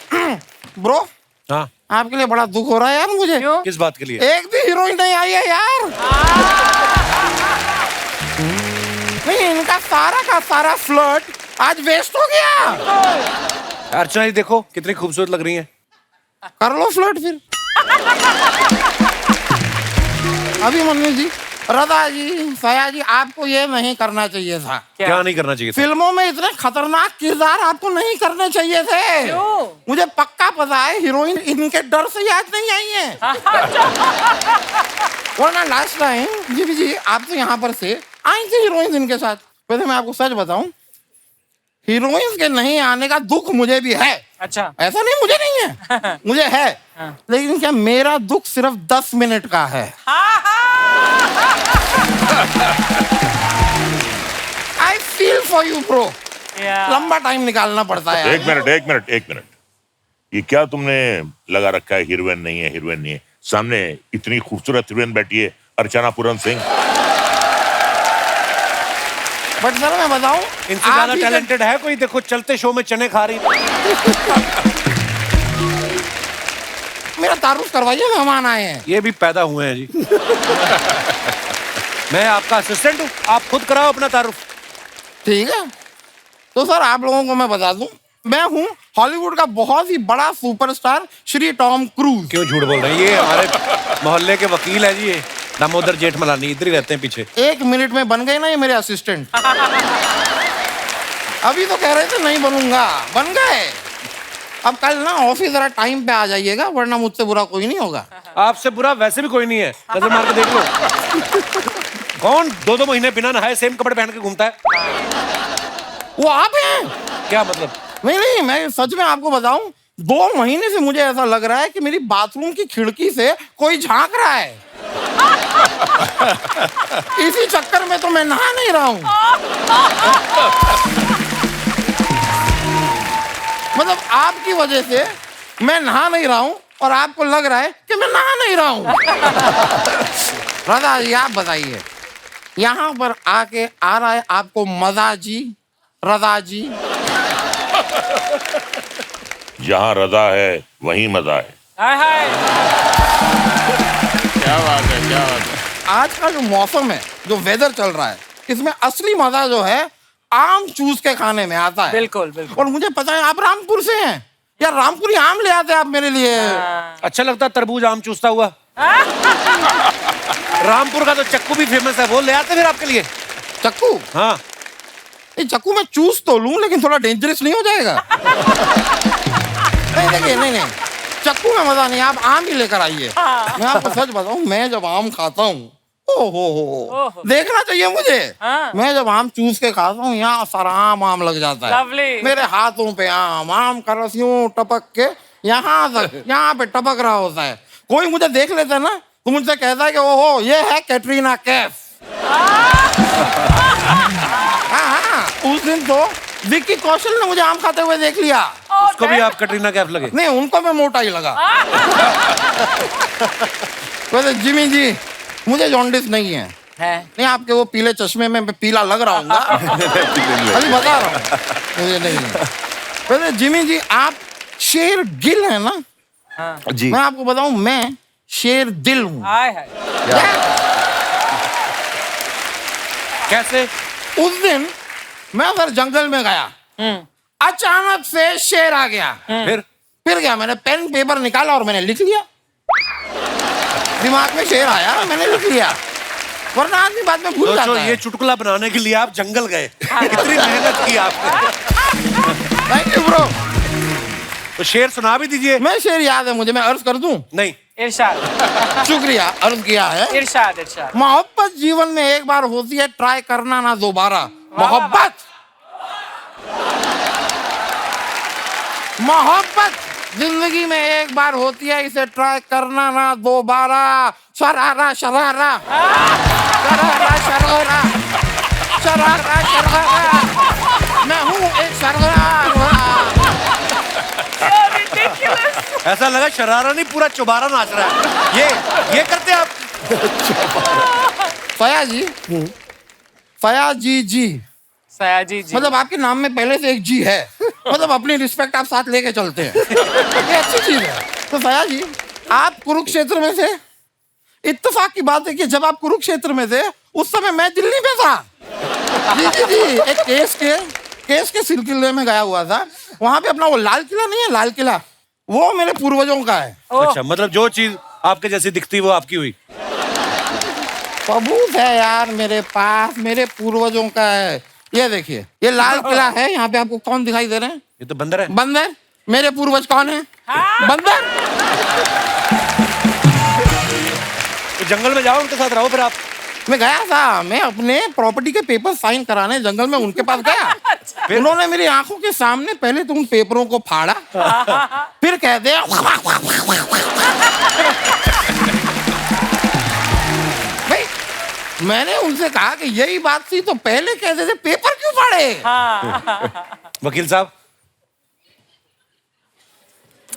ब्रो, हाँ, आपके लिए बड़ा दुख हो रहा है यार मुझे। किस बात के लिए? एक भी हीरोइन नहीं आई है यार। नहीं, इनका सारा का सारा फ्लर्ट आज वेस्ट हो गया। अर्चना जी देखो कितनी खूबसूरत लग रही हैं। कर लो फ्लर्ट फिर। अभिमन्यु जी, रजा जी, सया जी, आपको ये नहीं करना चाहिए था। क्या नहीं करना चाहिए था? फिल्मों में इतने खतरनाक किरदार आपको नहीं करने चाहिए थे। क्यों? मुझे पक्का पता है हीरोइन इनके डर से याद नहीं आई है। वरना लास्ट टाइम जी आप तो यहाँ पर से आई थी हीरोइन इनके साथ। वैसे मैं आपको सच बताऊं, हीरोइन के नहीं आने का दुख मुझे भी है। अच्छा, ऐसा नहीं, मुझे नहीं है, मुझे है, लेकिन क्या मेरा दुख सिर्फ 10 मिनट का है। I feel for you bro. लंबा टाइम निकालना पड़ता है। एक मिनट। ये क्या तुमने लगा रखा है? हीरोइन नहीं है। सामने इतनी खूबसूरत हीरोइन बैठी है, अर्चना पूरन सिंह। बट सर मैं बताऊं, इनसे ज्यादा टैलेंटेड है कोई? देखो चलते शो में चने खा रही। मेरा तारुफ करवाइए, मेहमान आए हैं। ये भी पैदा हुए हैं जी। मैं आपका असिस्टेंट हूँ, आप खुद कराओ अपना तारुफ। ठीक है, तो सर आप लोगों को मैं बता दूं, मैं हूँ हॉलीवुड का बहुत ही बड़ा सुपरस्टार श्री टॉम क्रूज। क्यों झूठ बोल रहे हैं? ये हमारे मोहल्ले के वकील है जी, ये दामोदर जेठमलानी, इधर ही रहते हैं पीछे। 1 मिनट में बन गए ना ये मेरे असिस्टेंट। अभी तो कह रहे थे नहीं बनूंगा, बन गए। अब कल ना ऑफिस जरा टाइम पे आ जाइएगा, वरना मुझसे बुरा कोई नहीं होगा। आपसे बुरा वैसे भी कोई नहीं है, नजर मार के देख लो। कौन 2-2 महीने बिना नहाए सेम कपड़े पहन के घूमता है? वो आप हैं? क्या मतलब? नहीं, मैं सच में आपको बताऊं, 2 महीने से मुझे ऐसा लग रहा है कि मेरी बाथरूम की खिड़की से कोई झांक रहा है। इसी चक्कर में तो मैं नहा नहीं रहा हूं। मतलब आपकी वजह से मैं नहा नहीं रहा हूं और आपको लग रहा है कि मैं नहा नहीं रहा हूं। रजा जी आप बताइए, यहाँ पर आके आ रहा है आपको मजा जी? रजा जी, जहाँ रजा है वहीं मजा है। क्या बात है, क्या बात है। आज का जो मौसम है, जो वेदर चल रहा है, इसमें असली मजा जो है आम चूस के खाने में आता है। बिल्कुल बिल्कुल। और मुझे पता है आप रामपुर से हैं, यार रामपुरी आम ले आते आप मेरे लिए। अच्छा लगता है तरबूज आम चूसता हुआ? रामपुर का तो चक्कू भी फेमस है, वो ले आते फिर आपके लिए। चक्कू? हाँ। चक्कू में चूस तो लूं, लेकिन थोड़ा डेंजरस नहीं हो जाएगा? नहीं देखिए, नहीं चक्कू में मजा नहीं, आप आम ही लेकर आइए। मैं आपको सच बताऊं, मैं जब आम खाता हूँ, ओहो देखना चाहिए मुझे। मैं जब आम चूस के खाता हूँ, यहाँ सारा आम लग जाता है। मेरे हाथों पे आम का रस यूं टपक के यहाँ पे टपक रहा होता है। कोई मुझे देख लेता है ना, तो मुझसे कहता है कि ओहो ये है कैटरीना कैफ। हाँ, उस दिन तो विक्की कौशल ने मुझे आम खाते हुए देख लिया। उसको भी आप कटरीना कैफ लगे? नहीं, उनको मैं मोटा ही लगा। वैसे जिमी जी, मुझे जॉन्डिस नहीं है। नहीं, आपके वो पीले चश्मे में मैं पीला लग रहा हूँ। अभी बता रहा हूँ, मुझे नहीं है। वैसे जिमी जी, आप शेर गिल है ना? जी। मैं आपको बताऊं, मैं शेर दिल हूँ। कैसे? उस दिन मैं उधर जंगल में गया, अचानक से शेर आ गया। फिर क्या, मैंने पेन पेपर निकाला और मैंने लिख लिया। दिमाग में शेर आया, मैंने लिख लिया, वरना आदमी बाद में भूल जाता है। ये चुटकुला बनाने के लिए आप जंगल गए, कितनी मेहनत की आपने। Thank you bro. तो शेर सुना भी दीजिए। मैं शेर याद है मुझे, मैं अर्ज कर दूं? नहीं। इरशाद। शुक्रिया, अर्ज किया है। इरशाद। मोहब्बत जीवन में एक बार होती है, ट्राई करना ना दोबारा। मोहब्बत जिंदगी में एक बार होती है, इसे ट्राई करना ना दोबारा। शरारा शरारा शरारा शरारा शरारा शरारा, मैं हूँ एक शरारा। ऐसा लगा शरारा नहीं, पूरा चौबारा नाच रहा है। ये करते आप? फयाजी जी, सयाजी जी, मतलब आपके नाम में पहले से एक जी है, मतलब अपनी रिस्पेक्ट आप साथ लेके चलते हैं, ये अच्छी चीज है। तो फया जी, आप कुरुक्षेत्र में थे। इत्तेफाक की बात है कि जब आप कुरुक्षेत्र में थे, उस समय मैं दिल्ली में था। जी, एक केस के सिलसिले में गया हुआ था। वहां पे अपना वो लाल किला नहीं है, लाल किला, वो मेरे पूर्वजों का है। अच्छा, मतलब जो चीज आपके जैसी दिखती वो आपकी हुई। सबूत है यार मेरे पास, मेरे पूर्वजों का है। ये देखिए, ये लाल किला है। यहाँ पे आपको कौन दिखाई दे रहे हैं? ये तो बंदर है। बंदर? मेरे पूर्वज कौन है? बंदर। तो जंगल में जाओ, उनके साथ रहो फिर आप। मैं गया था, मैं अपने प्रॉपर्टी के पेपर साइन कराने जंगल में उनके पास गया। उन्होंने मेरी आंखों के सामने पहले तो उन पेपरों को फाड़ा, फिर कहते हैं भाई, मैंने उनसे कहा कि यही बात थी तो पहले कहते थे, पेपर क्यों फाड़े? वकील साहब,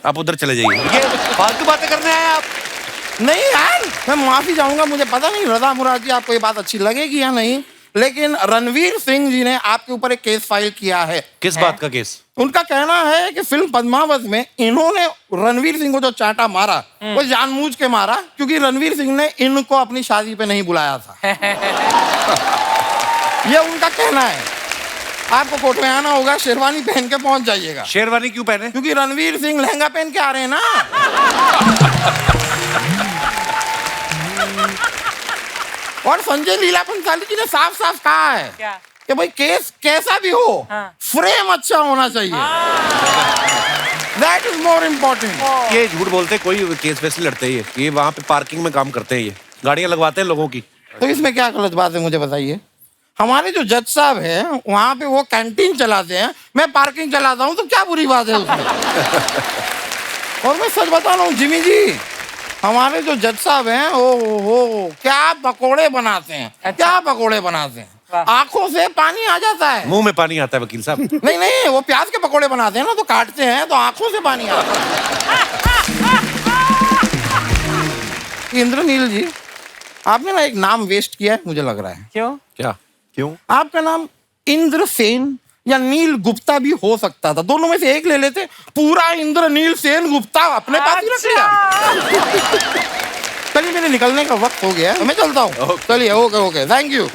आप उधर चले जाइए, ये फालतू बातें करने आए आप। नहीं यार, मैं माफी चाहूंगा, मुझे पता नहीं रजा मुराद जी आपको ये बात अच्छी लगेगी या नहीं, लेकिन रणवीर सिंह जी ने आपके ऊपर एक केस फाइल किया है। किस बात का केस? उनका कहना है कि फिल्म पद्मावत में इन्होंने रणवीर सिंह को जो चांटा मारा वो जानबूझ के मारा, क्योंकि रणवीर सिंह ने इनको अपनी शादी पे नहीं बुलाया था। ये उनका कहना है। आपको कोर्ट में आना होगा, शेरवानी पहन के पहुंच जाइएगा। शेरवानी क्यों पहने? क्योंकि रणवीर सिंह लहंगा पहन के आ रहे हैं ना। और संजय लीला भंसाली जी ने साफ साफ कहा है क्या? कि भाई केस कैसा भी हो, फ्रेम अच्छा होना चाहिए। That is more important. ये झूठ बोलते, कोई केस वैसे लड़ते ही है। ये वहाँ पे पार्किंग में काम करते हैं, ये गाड़ियां लगवाते हैं लोगों की। तो इसमें क्या गलत बात है मुझे बताइए? हमारे जो जज साहब हैं वहाँ पे वो कैंटीन चलाते हैं, मैं पार्किंग चलाता हूँ, तो क्या बुरी बात है उसमें? और मैं सच बता रहा हूँ जिमी जी, हमारे जो जज साहब हैं ओ क्या पकोड़े बनाते हैं। क्या पकोड़े बनाते हैं, आंखों से पानी आ जाता है। मुंह में पानी आता है वकील साहब। नहीं, वो प्याज के पकोड़े बनाते हैं ना, तो काटते हैं तो आंखों से पानी आता है। इंद्रनील जी, आपने ना एक नाम वेस्ट किया है मुझे लग रहा है। क्यों? क्या? क्यों? आपका नाम इंद्रसेन या नील गुप्ता भी हो सकता था, दोनों में से एक ले लेते। पूरा इंद्रनील सेन गुप्ता अपने पास ही रख लिया। चलिए मेरे निकलने का वक्त हो गया, मैं चलता हूँ। चलिए, okay, thank you.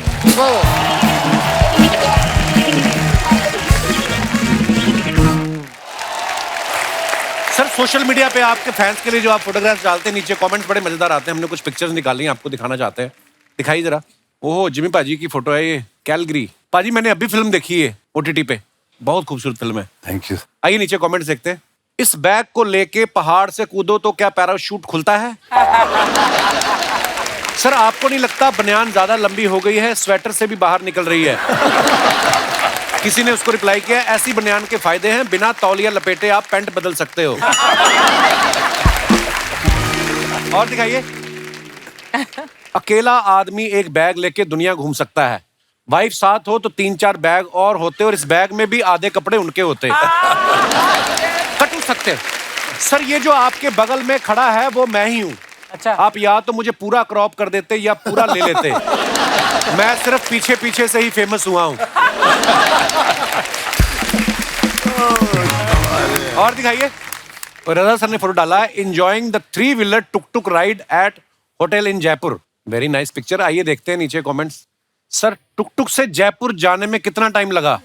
Sir, social media पे आपके फैंस के लिए जो आप फोटोग्राफ्स डालते हैं, नीचे कमेंट्स बड़े मजेदार आते हैं। हमने कुछ पिक्चर्स निकाली हैं, आपको दिखाना चाहते हैं। दिखाइए जरा। ओह, जिमी पाजी की फोटो है ये, कैलगरी। पाजी, मैंने अभी फिल्म देखी है OTT पे, बहुत खूबसूरत फिल्म है। Thank you. आइए नीचे कमेंट्स देखते हैं। इस बैग को लेके पहाड़ से कूदो तो क्या पैराशूट खुलता है? सर, आपको नहीं लगता बनियान ज्यादा लंबी हो गई है, स्वेटर से भी बाहर निकल रही है? किसी ने उसको रिप्लाई किया, ऐसी बनियान के फायदे हैं, बिना तौलिया लपेटे आप पैंट बदल सकते हो। और दिखाइए। अकेला आदमी एक बैग लेके दुनिया घूम सकता है, वाइफ साथ हो तो 3-4 बैग और होते, और इस बैग में भी आधे कपड़े उनके होते। कट सकते। सर, ये जो आपके बगल में खड़ा है वो मैं ही हूँ। अच्छा। आप या तो मुझे पूरा क्रॉप कर देते या पूरा ले लेते। मैं सिर्फ पीछे पीछे से ही फेमस हुआ हूँ। और दिखाइए। रजा सर ने फोटो डाला है, enjoying the 3-wheeler tuk-tuk ride at hotel in Jaipur. Very nice picture. आइए देखते हैं नीचे कमेंट्स। सर, टुक-टुक से जयपुर जाने में कितना टाइम लगा?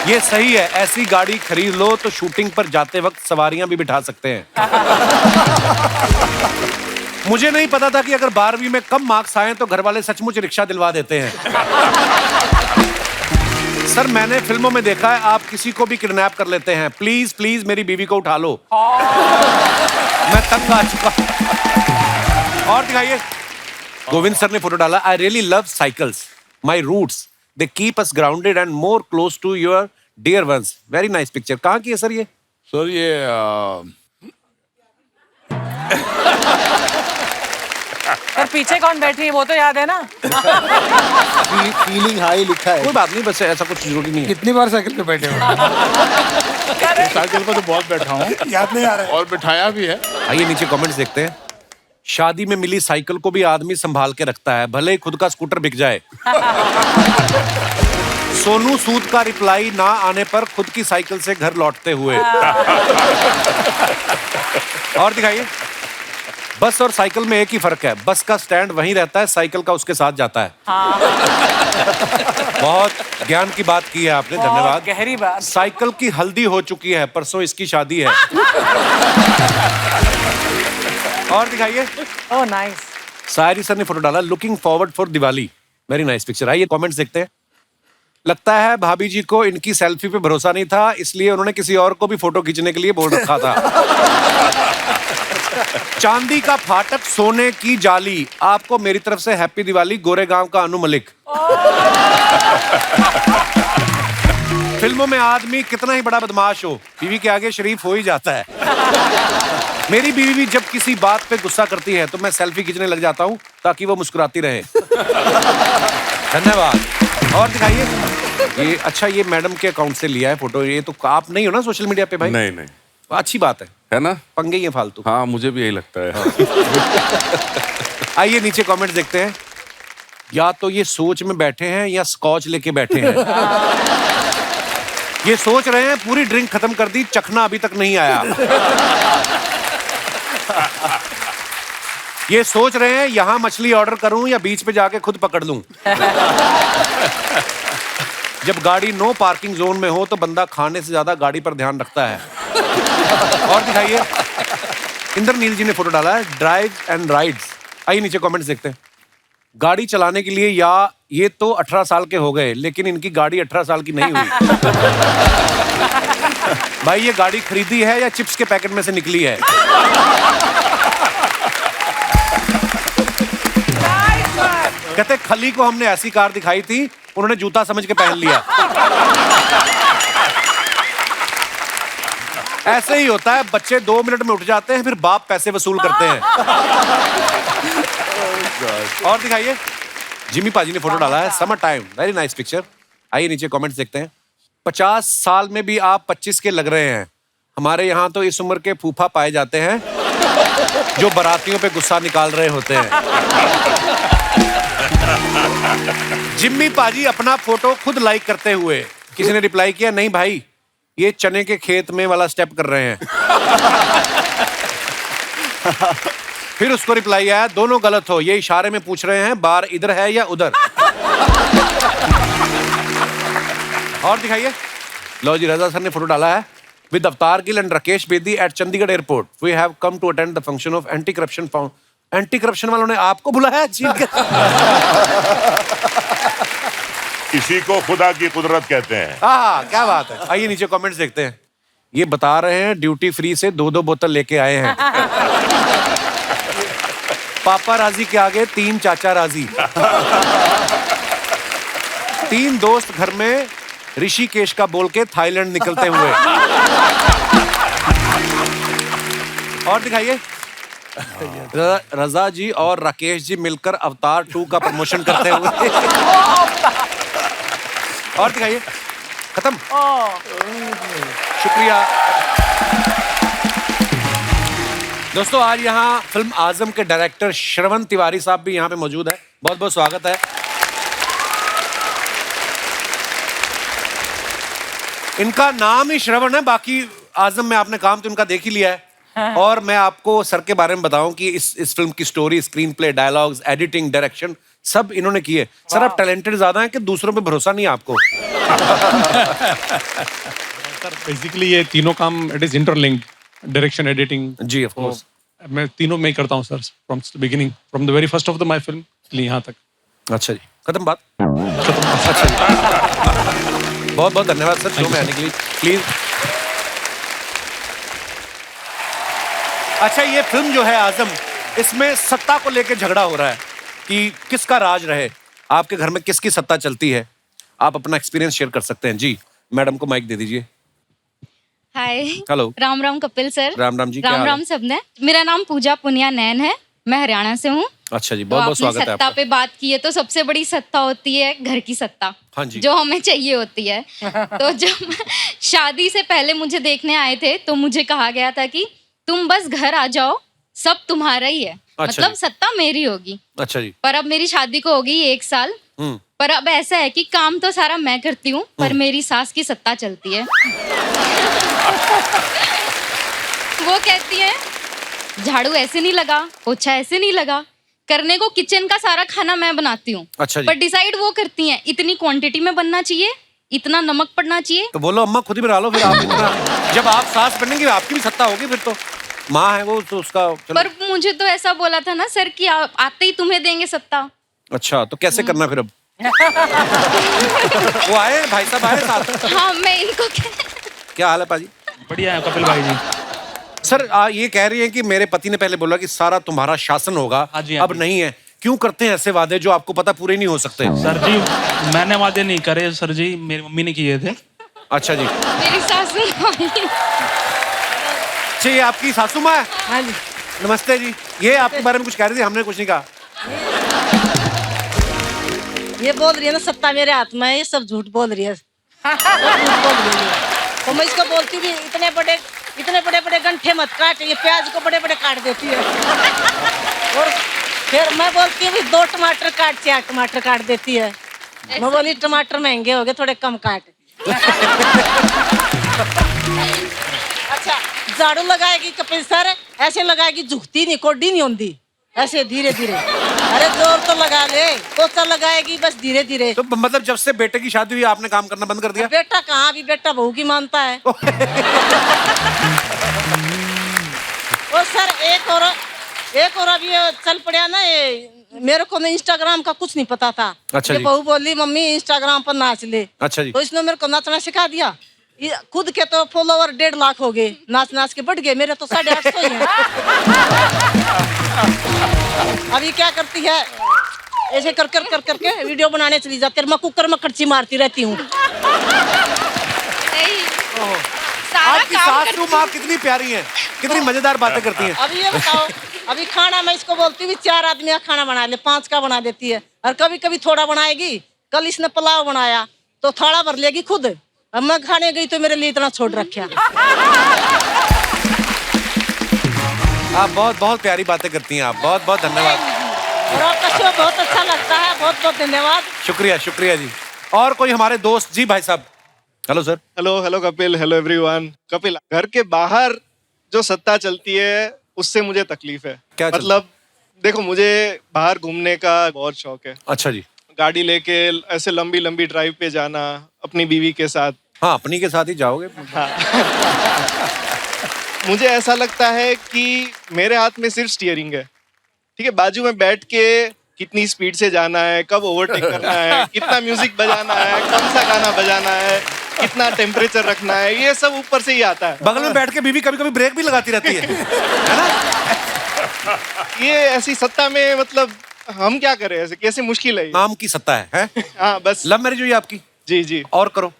ये सही है, ऐसी गाड़ी खरीद लो तो शूटिंग पर जाते वक्त सवारियां भी बिठा सकते हैं। मुझे नहीं पता था कि अगर 12वीं में कम मार्क्स आए तो घर वाले सचमुच रिक्शा दिलवा देते हैं। सर, मैंने फिल्मों में देखा है आप किसी को भी किडनैप कर लेते हैं। प्लीज प्लीज मेरी बीवी को उठा लो, मैं तंग आ चुका। और दिखाइए। गोविंद सर ने फोटो डाला, I really love cycles, my roots, they keep us grounded and more close to your dear ones. Very nice picture. कहाँ की है सर ये? सर, ये सर, पीछे कौन बैठी है वो तो याद है ना? फीलिंग हाई लिखा है। कोई बात नहीं, बस ऐसा कुछ जरूरी नहीं है। कितनी बार साइकिल पे बैठे हो? साइकिल पर तो बहुत बैठा हूँ, याद नहीं आ रहा है। और बिठाया भी है। आइए नीचे कमेंट्स देखते हैं। शादी में मिली साइकिल को भी आदमी संभाल के रखता है, भले ही खुद का स्कूटर बिक जाए। सोनू सूद का रिप्लाई ना आने पर खुद की साइकिल से घर लौटते हुए। और दिखाइए। बस और साइकिल में एक ही फर्क है, बस का स्टैंड वहीं रहता है, साइकिल का उसके साथ जाता है। बहुत ज्ञान की बात की है आपने, धन्यवाद। गहरी बात। साइकिल की हल्दी हो चुकी है, परसों इसकी शादी है। और दिखाइए। Oh nice. सायरी सर ने फोटो डाला, looking forward for Diwali. Very nice picture. आइए कमेंट्स देखते हैं। लगता है भाभी जी को इनकी सेल्फी पे भरोसा नहीं था, इसलिए उन्होंने किसी और को भी फोटो खींचने के लिए बोल रखा था। चांदी का फाटक, सोने की जाली, आपको मेरी तरफ से हैप्पी दिवाली। गोरेगांव का अनु मलिक। फिल्मों में आदमी कितना ही बड़ा बदमाश हो, बीवी के आगे शरीफ हो ही जाता है। मेरी बीवी भी जब किसी बात पे गुस्सा करती है तो मैं सेल्फी खींचने लग जाता हूँ ताकि वो मुस्कुराती रहे। धन्यवाद। और दिखाइए। ये अच्छा, ये मैडम के अकाउंट से लिया है फोटो। ये तो आप नहीं हो ना सोशल मीडिया पे भाई? नहीं। अच्छी बात है ना? पंगे ही है फालतू। हाँ, मुझे भी यही लगता है। आइए नीचे कमेंट्स देखते हैं। या तो ये सोच में बैठे हैं या स्कॉच लेके बैठे हैं। ये सोच रहे हैं पूरी ड्रिंक खत्म कर दी, चखना अभी तक नहीं आया। ये सोच रहे हैं यहां मछली ऑर्डर करूं या बीच पे जाके खुद पकड़ लूं। जब गाड़ी नो पार्किंग जोन में हो तो बंदा खाने से ज्यादा गाड़ी पर ध्यान रखता है। और दिखाइए, इंद्रनील जी ने फोटो डाला है, ड्राइव एंड राइड्स। आइए नीचे कमेंट्स देखते हैं। गाड़ी चलाने के लिए या ये तो 18 साल के हो गए, लेकिन इनकी गाड़ी 18 साल की नहीं हुई। भाई ये गाड़ी खरीदी है या चिप्स के पैकेट में से निकली है? कहते खली को हमने ऐसी कार दिखाई थी, उन्होंने जूता समझ के पहन लिया। ऐसे ही होता है, बच्चे 2 मिनट में उठ जाते हैं, फिर बाप पैसे वसूल करते हैं। और दिखाइए, जिमी पाजी ने फोटो डाला है, summer time, very nice picture. आइए नीचे कमेंट्स देखते हैं। 50 साल में भी आप 25 के लग रहे हैं। हमारे यहाँ तो इस उम्र के फूफा पाए जाते हैं जो बारातियों पे गुस्सा निकाल रहे होते हैं। जिम्मी पाजी अपना फोटो खुद लाइक करते हुए, किसी ने रिप्लाई किया, नहीं भाई ये चने के खेत में वाला स्टेप कर रहे हैं। फिर उसको रिप्लाई आया, दोनों गलत हो, ये इशारे में पूछ रहे हैं बार इधर है या उधर। और दिखाइए, लो जी, रजा सर ने फोटो डाला है, with Avtar Gill and Rakesh Bedi at Chandigarh airport we have come to attend the function of anti corruption found. Anti corruption वालों ने आपको बुलाया? इसी को खुदा की कुदरत कहते हैं। हाँ, क्या बात है। आइए नीचे कमेंट्स देखते हैं। ये बता रहे हैं ड्यूटी फ्री से 2-2 बोतल लेके आए हैं। पापा राजी के आगे 3 चाचा राजी। 3 दोस्त घर में ऋषिकेश का बोल के थाईलैंड निकलते हुए। और दिखाइए, रजा जी और राकेश जी मिलकर अवतार 2 का प्रमोशन करते हुए। और दिखाइए, खत्म। शुक्रिया दोस्तों। आज यहाँ फिल्म आजम के डायरेक्टर श्रवण तिवारी साहब भी यहाँ पे मौजूद है, बहुत बहुत स्वागत है। इनका नाम ही श्रवण है, बाकी आजम में आपने काम तो इनका देख ही लिया है। और मैं आपको सर के बारे में बताऊं कि इस फिल्म की story, screen play, dialogues, editing, direction सब इन्होंने किए। सर आप टैलेंटेड ज्यादा हैं कि दूसरों पे भरोसा नहीं है आपको? सर बेसिकली ये तीनों काम it is interlinked, direction, editing. जी ऑफ कोर्स, मैं तीनों में ही करता हूँ sir, from the beginning, from the very first of the my film यहाँ तक। अच्छा जी, खत्म बात। अच्छा जी, बहुत बहुत धन्यवाद सर शो में आने के लिए। प्लीज। अच्छा, ये फिल्म जो है आजम, इसमें सत्ता को लेकर झगड़ा हो रहा है कि किसका राज रहे, आपके घर में किसकी सत्ता चलती है। आप अपना एक्सपीरियंस शेयर कर सकते हैं। जी, मैडम को माइक दे दीजिए। हाय, हेलो, राम राम कपिल सर। राम राम जी, राम राम सबने। मेरा नाम पूजा पुनिया नैन है, मैं हरियाणा से हूँ। अच्छा जी, बहुत बहुत स्वागत है सत्ता पे बात की है तो सबसे बड़ी सत्ता होती है घर की सत्ता। हाँ जी। जो हमें चाहिए होती है। तो जब शादी से पहले मुझे देखने आए थे तो मुझे कहा गया था कि तुम बस घर आ जाओ, सब तुम्हारा ही है। अच्छा मतलब जी। सत्ता मेरी होगी। अच्छा जी। पर अब मेरी शादी को हो गई 1 साल। पर अब ऐसा है कि काम तो सारा मैं करती हूँ, पर मेरी सास की सत्ता चलती है। वो कहती है झाड़ू ऐसे नहीं लगा, पोछा ऐसे नहीं लगा, करने को किचन का सारा खाना मैं बनाती हूँ। अच्छा जी। पर डिसाइड वो करती हैं, इतनी क्वांटिटी में बनना चाहिए, इतना नमक पड़ना चाहिए। तो बोलो अम्मा खुद ही बना लो फिर आप इतना। जब आप सास बनेंगे आपकी भी सत्ता होगी, फिर तो माँ है वो तो उसका। पर मुझे तो ऐसा बोला था ना सर कि आते ही तुम्हें देंगे सत्ता। अच्छा, तो कैसे करना फिर अब? वो आए भाई साहब आए साथ। हाँ, मैं इनको क्या हाल है पाजी? बढ़िया है कपिल भाई जी। सर ये कह रही हैं कि मेरे पति ने पहले बोला कि सारा तुम्हारा शासन होगा, अब नहीं है। क्यों करते हैं ऐसे वादे जो आपको पता पूरे नहीं हो सकते? सर जी मैंने वादे नहीं करे सर जी, मेरी मम्मी ने किए थे। अच्छा जी। मेरी सासू अच्छा, ये आपकी सासू माँ है? हाँ जी। नमस्ते जी। ये आपके बारे में कुछ कह रही थी, हमने कुछ नहीं कहा। ये बोल रही है ना सत्ता मेरे हाथ में है, ये सब झूठ बोल रही है। तो मैं इसको बोलती थी इतने बड़े बड़े गंठे मत काट, ये प्याज को बड़े बड़े काट देती है। और फिर मैं बोलती हूँ 2 टमाटर काट, 4 टमाटर काट देती है। मैं बोली टमाटर महंगे हो गए, थोड़े कम काट। अच्छा, झाड़ू लगाएगी कपिल सर, ऐसे लगाएगी, झुकती नहीं, कोडी नहीं होती, ऐसे धीरे धीरे। अरे जोर तो लगा ले। पोछा लगाएगी बस धीरे धीरे। तो मतलब जब से बेटे की शादी हुई आपने काम करना बंद कर दिया? बेटा कहाँ, अभी बेटा बहू की मानता है। और सर एक और अभी चल पड़ा ना, ये मेरे को ना इंस्टाग्राम का कुछ नहीं पता था। अच्छा ये जी। बहू बोली मम्मी इंस्टाग्राम पर नाच ले। अच्छा जी। तो इसने मेरे को नाचना सिखा दिया। ये खुद के तो फॉलोवर 1.5 लाख हो गए, नाच नाच के बढ़ गए, मेरे तो 850 ही हैं। अभी क्या करती है, ऐसे कर करके वीडियो बनाने चली जाती है। मैं कुकर में खर्ची मारती रहती हूँ। आपकी सासू माँ कितनी प्यारी है, कितनी मजेदार बातें करती हैं। अभी ये बताओ, अभी खाना मैं इसको बोलती हूँ 4 आदमी का खाना बना ले, 5 का बना देती है। और कभी कभी थोड़ा बनाएगी। कल इसने पुलाव बनाया तो थोड़ा भर लेगी खुद। अब मैं खाने गई तो मेरे लिए इतना छोड़ रखा। आप बहुत बहुत प्यारी बातें करती हैं। आप बहुत बहुत धन्यवाद। और आपका शो बहुत अच्छा लगता है, बहुत बहुत धन्यवाद। शुक्रिया शुक्रिया जी। और कोई हमारे दोस्त? जी भाई साहब। Hello sir. Hello Kapil, hello everyone. Kapil, घर के बाहर जो सत्ता चलती है उससे मुझे तकलीफ है। क्या मतलब देखो, मुझे बाहर घूमने का बहुत शौक है। अच्छा जी। गाड़ी लेके ऐसे लंबी लंबी ड्राइव पे जाना अपनी बीवी के साथ। हाँ, अपनी के साथ ही जाओगे। हाँ। मुझे ऐसा लगता है कि मेरे हाथ में सिर्फ स्टीयरिंग है, ठीक है। बाजू में बैठ के कितनी स्पीड से जाना है, कब ओवरटेक करना है, कितना म्यूजिक बजाना है, कौन सा गाना बजाना है, कितना टेम्परेचर रखना है, ये सब ऊपर से ही आता है। बगल में बैठ के बीवी कभी कभी ब्रेक भी लगाती रहती है ना? ये ऐसी सत्ता में मतलब हम क्या करें, ऐसे कैसे मुश्किल है। नाम की सत्ता है? हाँ बस। लव मैरिज हुई आपकी? जी जी। और करो।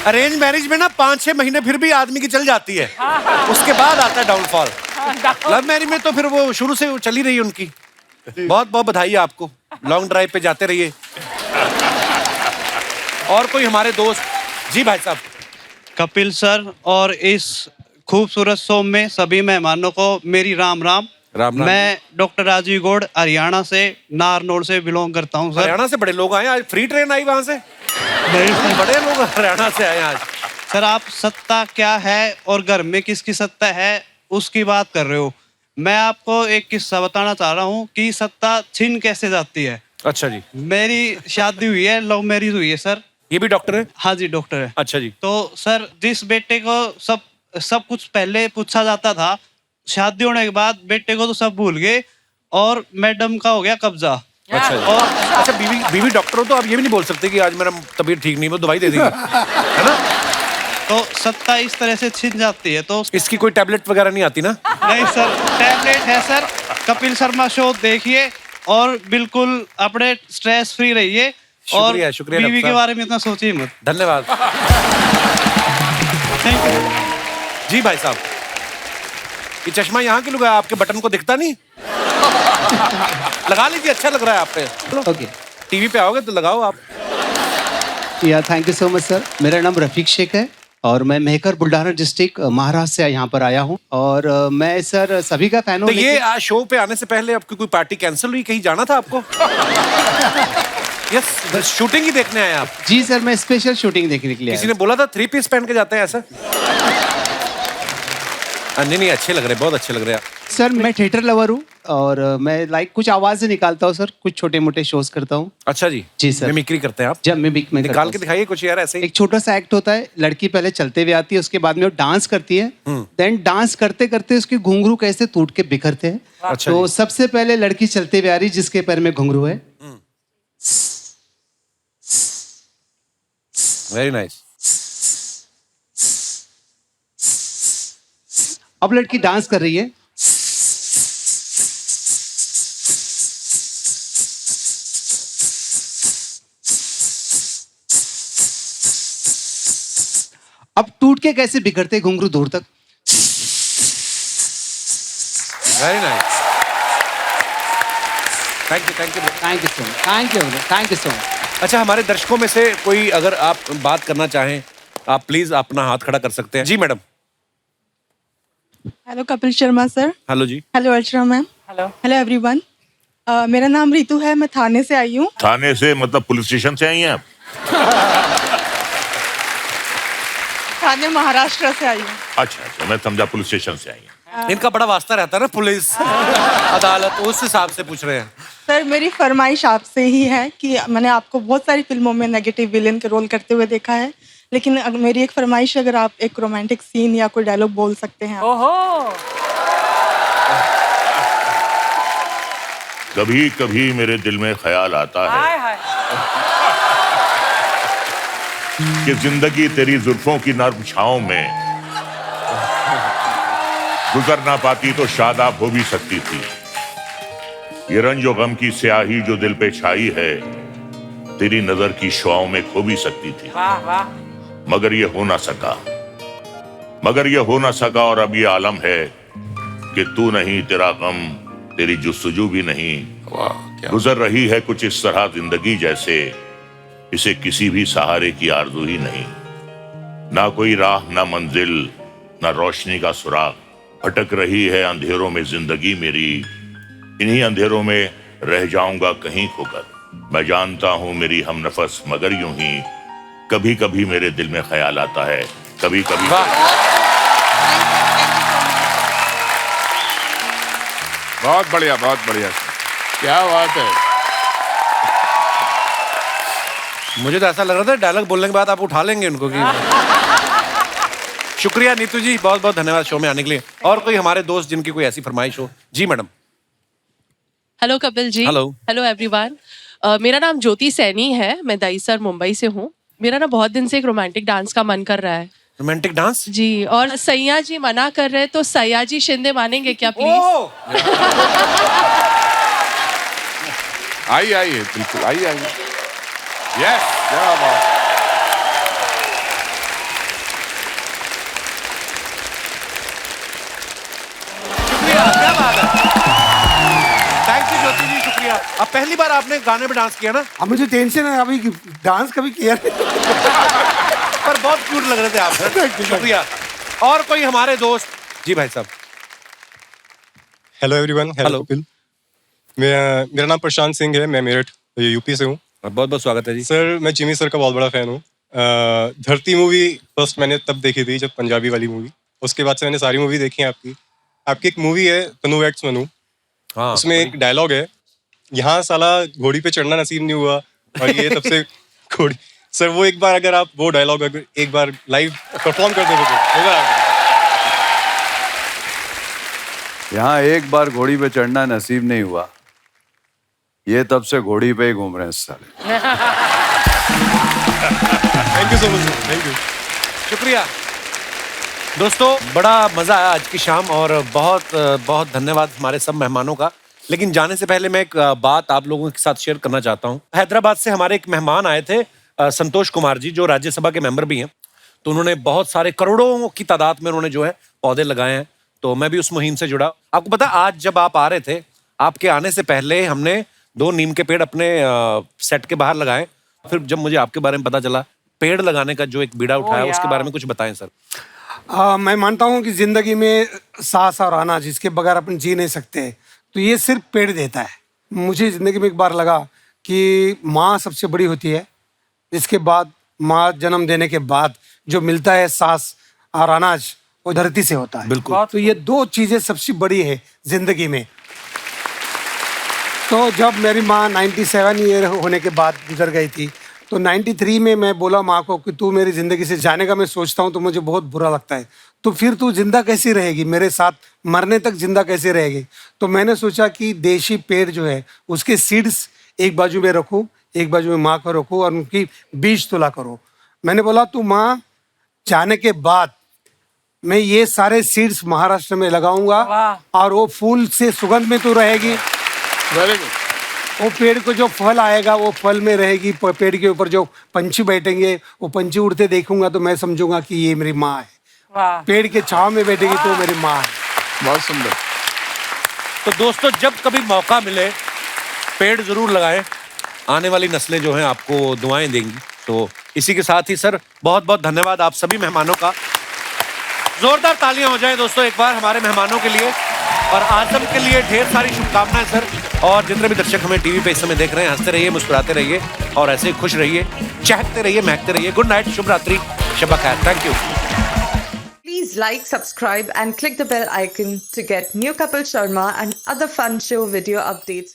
अरेंज मैरिज में ना 5-6 महीने फिर भी आदमी की चल जाती है, उसके बाद आता है डाउनफॉल। लव मैरिज में तो फिर वो शुरू से चली रही है उनकी। बहुत बहुत बधाई है आपको। लॉन्ग ड्राइव पे जाते रहिए। और कोई हमारे दोस्त? जी भाई साहब। कपिल सर और इस खूबसूरत शो में सभी मेहमानों को मेरी राम राम। मैं डॉक्टर राजीव गौड़ हरियाणा से नारनौल से बिलोंग करता हूँ सर। हरियाणा से बड़े लोग आए आज, फ्री ट्रेन आई वहां से। नहीं, बड़े लोग हरियाणा से आए आज। सर आप सत्ता क्या है और घर में किसकी सत्ता है उसकी बात कर रहे हो। मैं आपको एक किस्सा बताना चाह रहा हूँ कि सत्ता छीन कैसे जाती है। अच्छा जी। मेरी शादी हुई है, लव मैरिज हुई है सर। ये भी डॉक्टर है? हाँ जी डॉक्टर है। अच्छा जी। तो सर जिस बेटे को सब कुछ पहले पूछा जाता था, शादी होने के बाद बेटे को तो सब भूल गए और मैडम का हो गया कब्जा। अच्छा और अच्छा, बीवी डॉक्टर हो तो आप ये भी नहीं बोल सकते कि आज मेरा तबीयत ठीक नहीं, वो दवाई दे देंगे, है ना? तो सत्ता इस तरह से छिन जाती है। तो इसकी कोई टैबलेट वगैरह नहीं आती ना? नहीं सर, टैबलेट है सर। कपिल शर्मा शो देखिए और बिल्कुल अपने स्ट्रेस फ्री रहिए। और शुक्रिया बीवी के बारे में इतना सोचिए मत। धन्यवाद। थैंक यू जी भाई साहब। ये चश्मा यहाँ क्यों लगाया? आपके बटन को दिखता नहीं? लगा लीजिए, अच्छा लग रहा है आप पे। ओके, टीवी पे आओगे तो लगाओ आप। या thank you so much sir. मेरा नाम रफीक शेख है और मैं मेहकर बुल्ढाना डिस्ट्रिक्ट महाराष्ट्र से यहाँ पर आया हूँ। और मैं सर सभी का फैन हूँ। तो ये आज शो पे आने से पहले आपकी कोई पार्टी कैंसिल हुई? कहीं जाना था आपको? यस, शूटिंग ही देखने आए आप? जी सर, मैं स्पेशल शूटिंग देखने के लिए किसी ने बोला था 3 पीस पहन के जाते हैं ऐसा? नहीं, अच्छे लग रहे, बहुत अच्छे लग रहे हैं सर। मैं थिएटर लवर हूँ और मैं कुछ आवाजें निकालता हूँ सर, कुछ छोटे मोटे शोज करता हूँ। अच्छा जी। जी सर। मिमिक्री करते हैं आप? जब मैं निकाल के दिखाइए कुछ यार ऐसे ही। एक छोटा सा एक्ट होता है, लड़की पहले चलते हुए आती है, उसके बाद में वो डांस करती है, देन डांस करते करते उसके घुंघरू कैसे टूट के बिखरते हैं। अच्छा तो सबसे पहले लड़की चलते हुए आ रही जिसके पैर में घुंघरू है। Very nice. अब लड़की डांस कर रही है। अब टूट के कैसे बिखरते घुंघरू दूर तक। Very nice. Thank you thank you so much. Thank you so much. अच्छा, हमारे दर्शकों में से कोई अगर आप बात करना चाहें, आप प्लीज अपना हाथ खड़ा कर सकते हैं। जी madam. Hello Kapil Sharma sir. Hello जी। Hello Archana ma'am. Hello. Hello everyone. मेरा नाम रितु है, मैं थाने से आई हूँ। थाने से मतलब पुलिस स्टेशन से आई हैं आप? थाने महाराष्ट्र से आई हूँ। अच्छा, मैं समझा पुलिस स्टेशन से आई हैं। इनका बड़ा वास्ता रहता है ना पुलिस अदालत, उस हिसाब से पूछ रहे हैं। सर मेरी फरमाइश आपसे ही है कि मैंने आपको बहुत सारी फिल्मों में नेगेटिव विलेन के रोल करते हुए देखा है, लेकिन मेरी एक फरमाइश, अगर आप एक रोमांटिक सीन या कोई डायलॉग बोल सकते हैं। ओहो। कभी कभी मेरे दिल में ख्याल आता है हाय हाय। कि जिंदगी तेरी जुल्फों की नर्म छांव में गुजर ना पाती तो शादाब हो भी सकती थी। ये रंजो गम की स्याही जो दिल पे छाई है, तेरी नजर की शुआओं में खो भी सकती थी। वाह वाह। मगर ये हो ना सका और अब ये आलम है कि तू नहीं, तेरा गम, तेरी जुस्तजू भी नहीं। गुजर रही है कुछ इस तरह जिंदगी जैसे इसे किसी भी सहारे की आरज़ू ही नहीं। ना कोई राह, ना मंजिल, ना रोशनी का सुराग, भटक रही है अंधेरों में जिंदगी मेरी। इन्हीं अंधेरों में रह जाऊंगा कहीं खोकर। मैं जानता हूं मेरी हमनफस, मगर यूं ही कभी कभी मेरे दिल में ख्याल आता है, कभी कभी। बहुत बढ़िया, बहुत बढ़िया। क्या बात है। मुझे तो ऐसा लग रहा था डायलॉग बोलने के बाद आप उठा लेंगे उनको कि शुक्रिया नीतू जी, बहुत बहुत धन्यवाद शो में आने के लिए। और कोई हमारे दोस्त जिनकी कोई ऐसी फरमाइश हो? जी madam. Hello Kapil ji. Hello. Hello everyone. मेरा नाम ज्योति सैनी है, मैं दहीसर मुंबई से हूँ। मेरा ना बहुत दिन से एक रोमांटिक डांस का मन कर रहा है। Romantic dance? जी, और सैया जी मना कर रहे हैं, तो सैया जी शिंदे मानेंगे क्या प्लीज? आइए बिल्कुल, आइए। यस, क्या बात। क्या बात है। थैंक यू ज्योति जी, शुक्रिया। अब पहली बार आपने गाने में डांस किया ना? अब मुझे टेंशन है, अभी डांस कभी किया नहीं। पर बहुत क्यूट लग रहे थे आप। शुक्रिया। और कोई हमारे दोस्त? जी भाई साहब। Hello everyone. हेलो कपिल। मेरा नाम प्रशांत सिंह है, मैं मेरठ यूपी से हूँ। बहुत बहुत स्वागत है जी। सर मैं जिमी सर का बहुत बड़ा फैन हूँ। धरती मूवी फर्स्ट मैंने तब देखी थी जब पंजाबी वाली मूवी, उसके बाद से मैंने सारी मूवी देखी है आपकी। आपकी एक मूवी है तनु एक्स मनु, उसमें एक डायलॉग है, यहाँ साला घोड़ी पे चढ़ना नसीब नहीं हुआ और ये तब से घोड़ी। सर वो एक बार अगर आप वो डायलॉग अगर एक बार लाइव परफॉर्म कर देते तो मजा आ गया। यहाँ एक बार घोड़ी पे चढ़ना नसीब नहीं हुआ, ये तब से घोड़ी पे ही घूम रहे हैं साले। Thank you so much, thank you. शुक्रिया दोस्तों, बड़ा मजा आया आज की शाम और बहुत बहुत धन्यवाद हमारे सब मेहमानों का। लेकिन जाने से पहले मैं एक बात आप लोगों के साथ शेयर करना चाहता हूँ। हैदराबाद से हमारे एक मेहमान आए थे, संतोष कुमार जी, जो राज्यसभा के मेंबर भी हैं। तो उन्होंने बहुत सारे करोड़ों की तादाद में उन्होंने जो है पौधे लगाए हैं। तो मैं भी उस मुहिम से जुड़ा। आपको पता, आज जब आप आ रहे थे, आपके आने से पहले हमने 2 नीम के पेड़ अपने सेट के बाहर लगाए। फिर जब मुझे आपके बारे में पता चला, पेड़ लगाने का जो एक बीड़ा उठाया, उसके बारे में कुछ बताएं सर। मैं मानता हूँ कि जिंदगी में सांस और अनाज, इसके बगैर अपन जी नहीं सकते। तो ये सिर्फ पेड़ देता है। मुझे जिंदगी में एक बार लगा कि माँ सबसे बड़ी होती है, इसके बाद माँ जन्म देने के बाद जो मिलता है सांस और अनाज, वो धरती से होता है। बिल्कुल। तो ये 2 चीजें सबसे बड़ी है जिंदगी में। तो जब मेरी माँ 97 ईयर होने के बाद गुजर गई थी, तो 93 में मैं बोला माँ को कि तू मेरी ज़िंदगी से जाने का मैं सोचता हूँ तो मुझे बहुत बुरा लगता है, तो फिर तू जिंदा कैसी रहेगी, मेरे साथ मरने तक जिंदा कैसे रहेगी। तो मैंने सोचा कि देशी पेड़ जो है उसके सीड्स एक बाजू में रखूँ, एक बाजू में माँ को रखूँ और उनकी बीज तुला करो। मैंने बोला तू माँ जाने के बाद मैं ये सारे सीड्स महाराष्ट्र में लगाऊंगा और वो फूल से सुगंध में तू रहेगी। Very good. वो पेड़ को जो फल आएगा वो फल में रहेगी। पेड़ के ऊपर जो पंछी बैठेंगे वो पंछी उड़ते देखूंगा तो मैं समझूंगा कि ये मेरी माँ है। पेड़ के छांव में बैठेगी तो मेरी माँ है। बहुत सुंदर। तो दोस्तों, जब कभी मौका मिले पेड़ जरूर लगाएं, आने वाली नस्लें जो हैं आपको दुआएं देंगी। तो इसी के साथ ही सर बहुत बहुत धन्यवाद आप सभी मेहमानों का। जोरदार तालियां हो जाएं दोस्तों एक बार हमारे मेहमानों के लिए और आजम के लिए ढेर सारी शुभकामनाएं सर। और जितने भी दर्शक हमें टीवी पे इस समय देख रहे हैं, हंसते रहिए, मुस्कुराते रहिए और ऐसे ही खुश रहिए, चहकते रहिए, महकते रहिए। गुड नाइट, शुभ रात्रि, शब खैर, thank you. Please like, subscribe and click the bell icon to get new Kapil Sharma and other fun show video updates.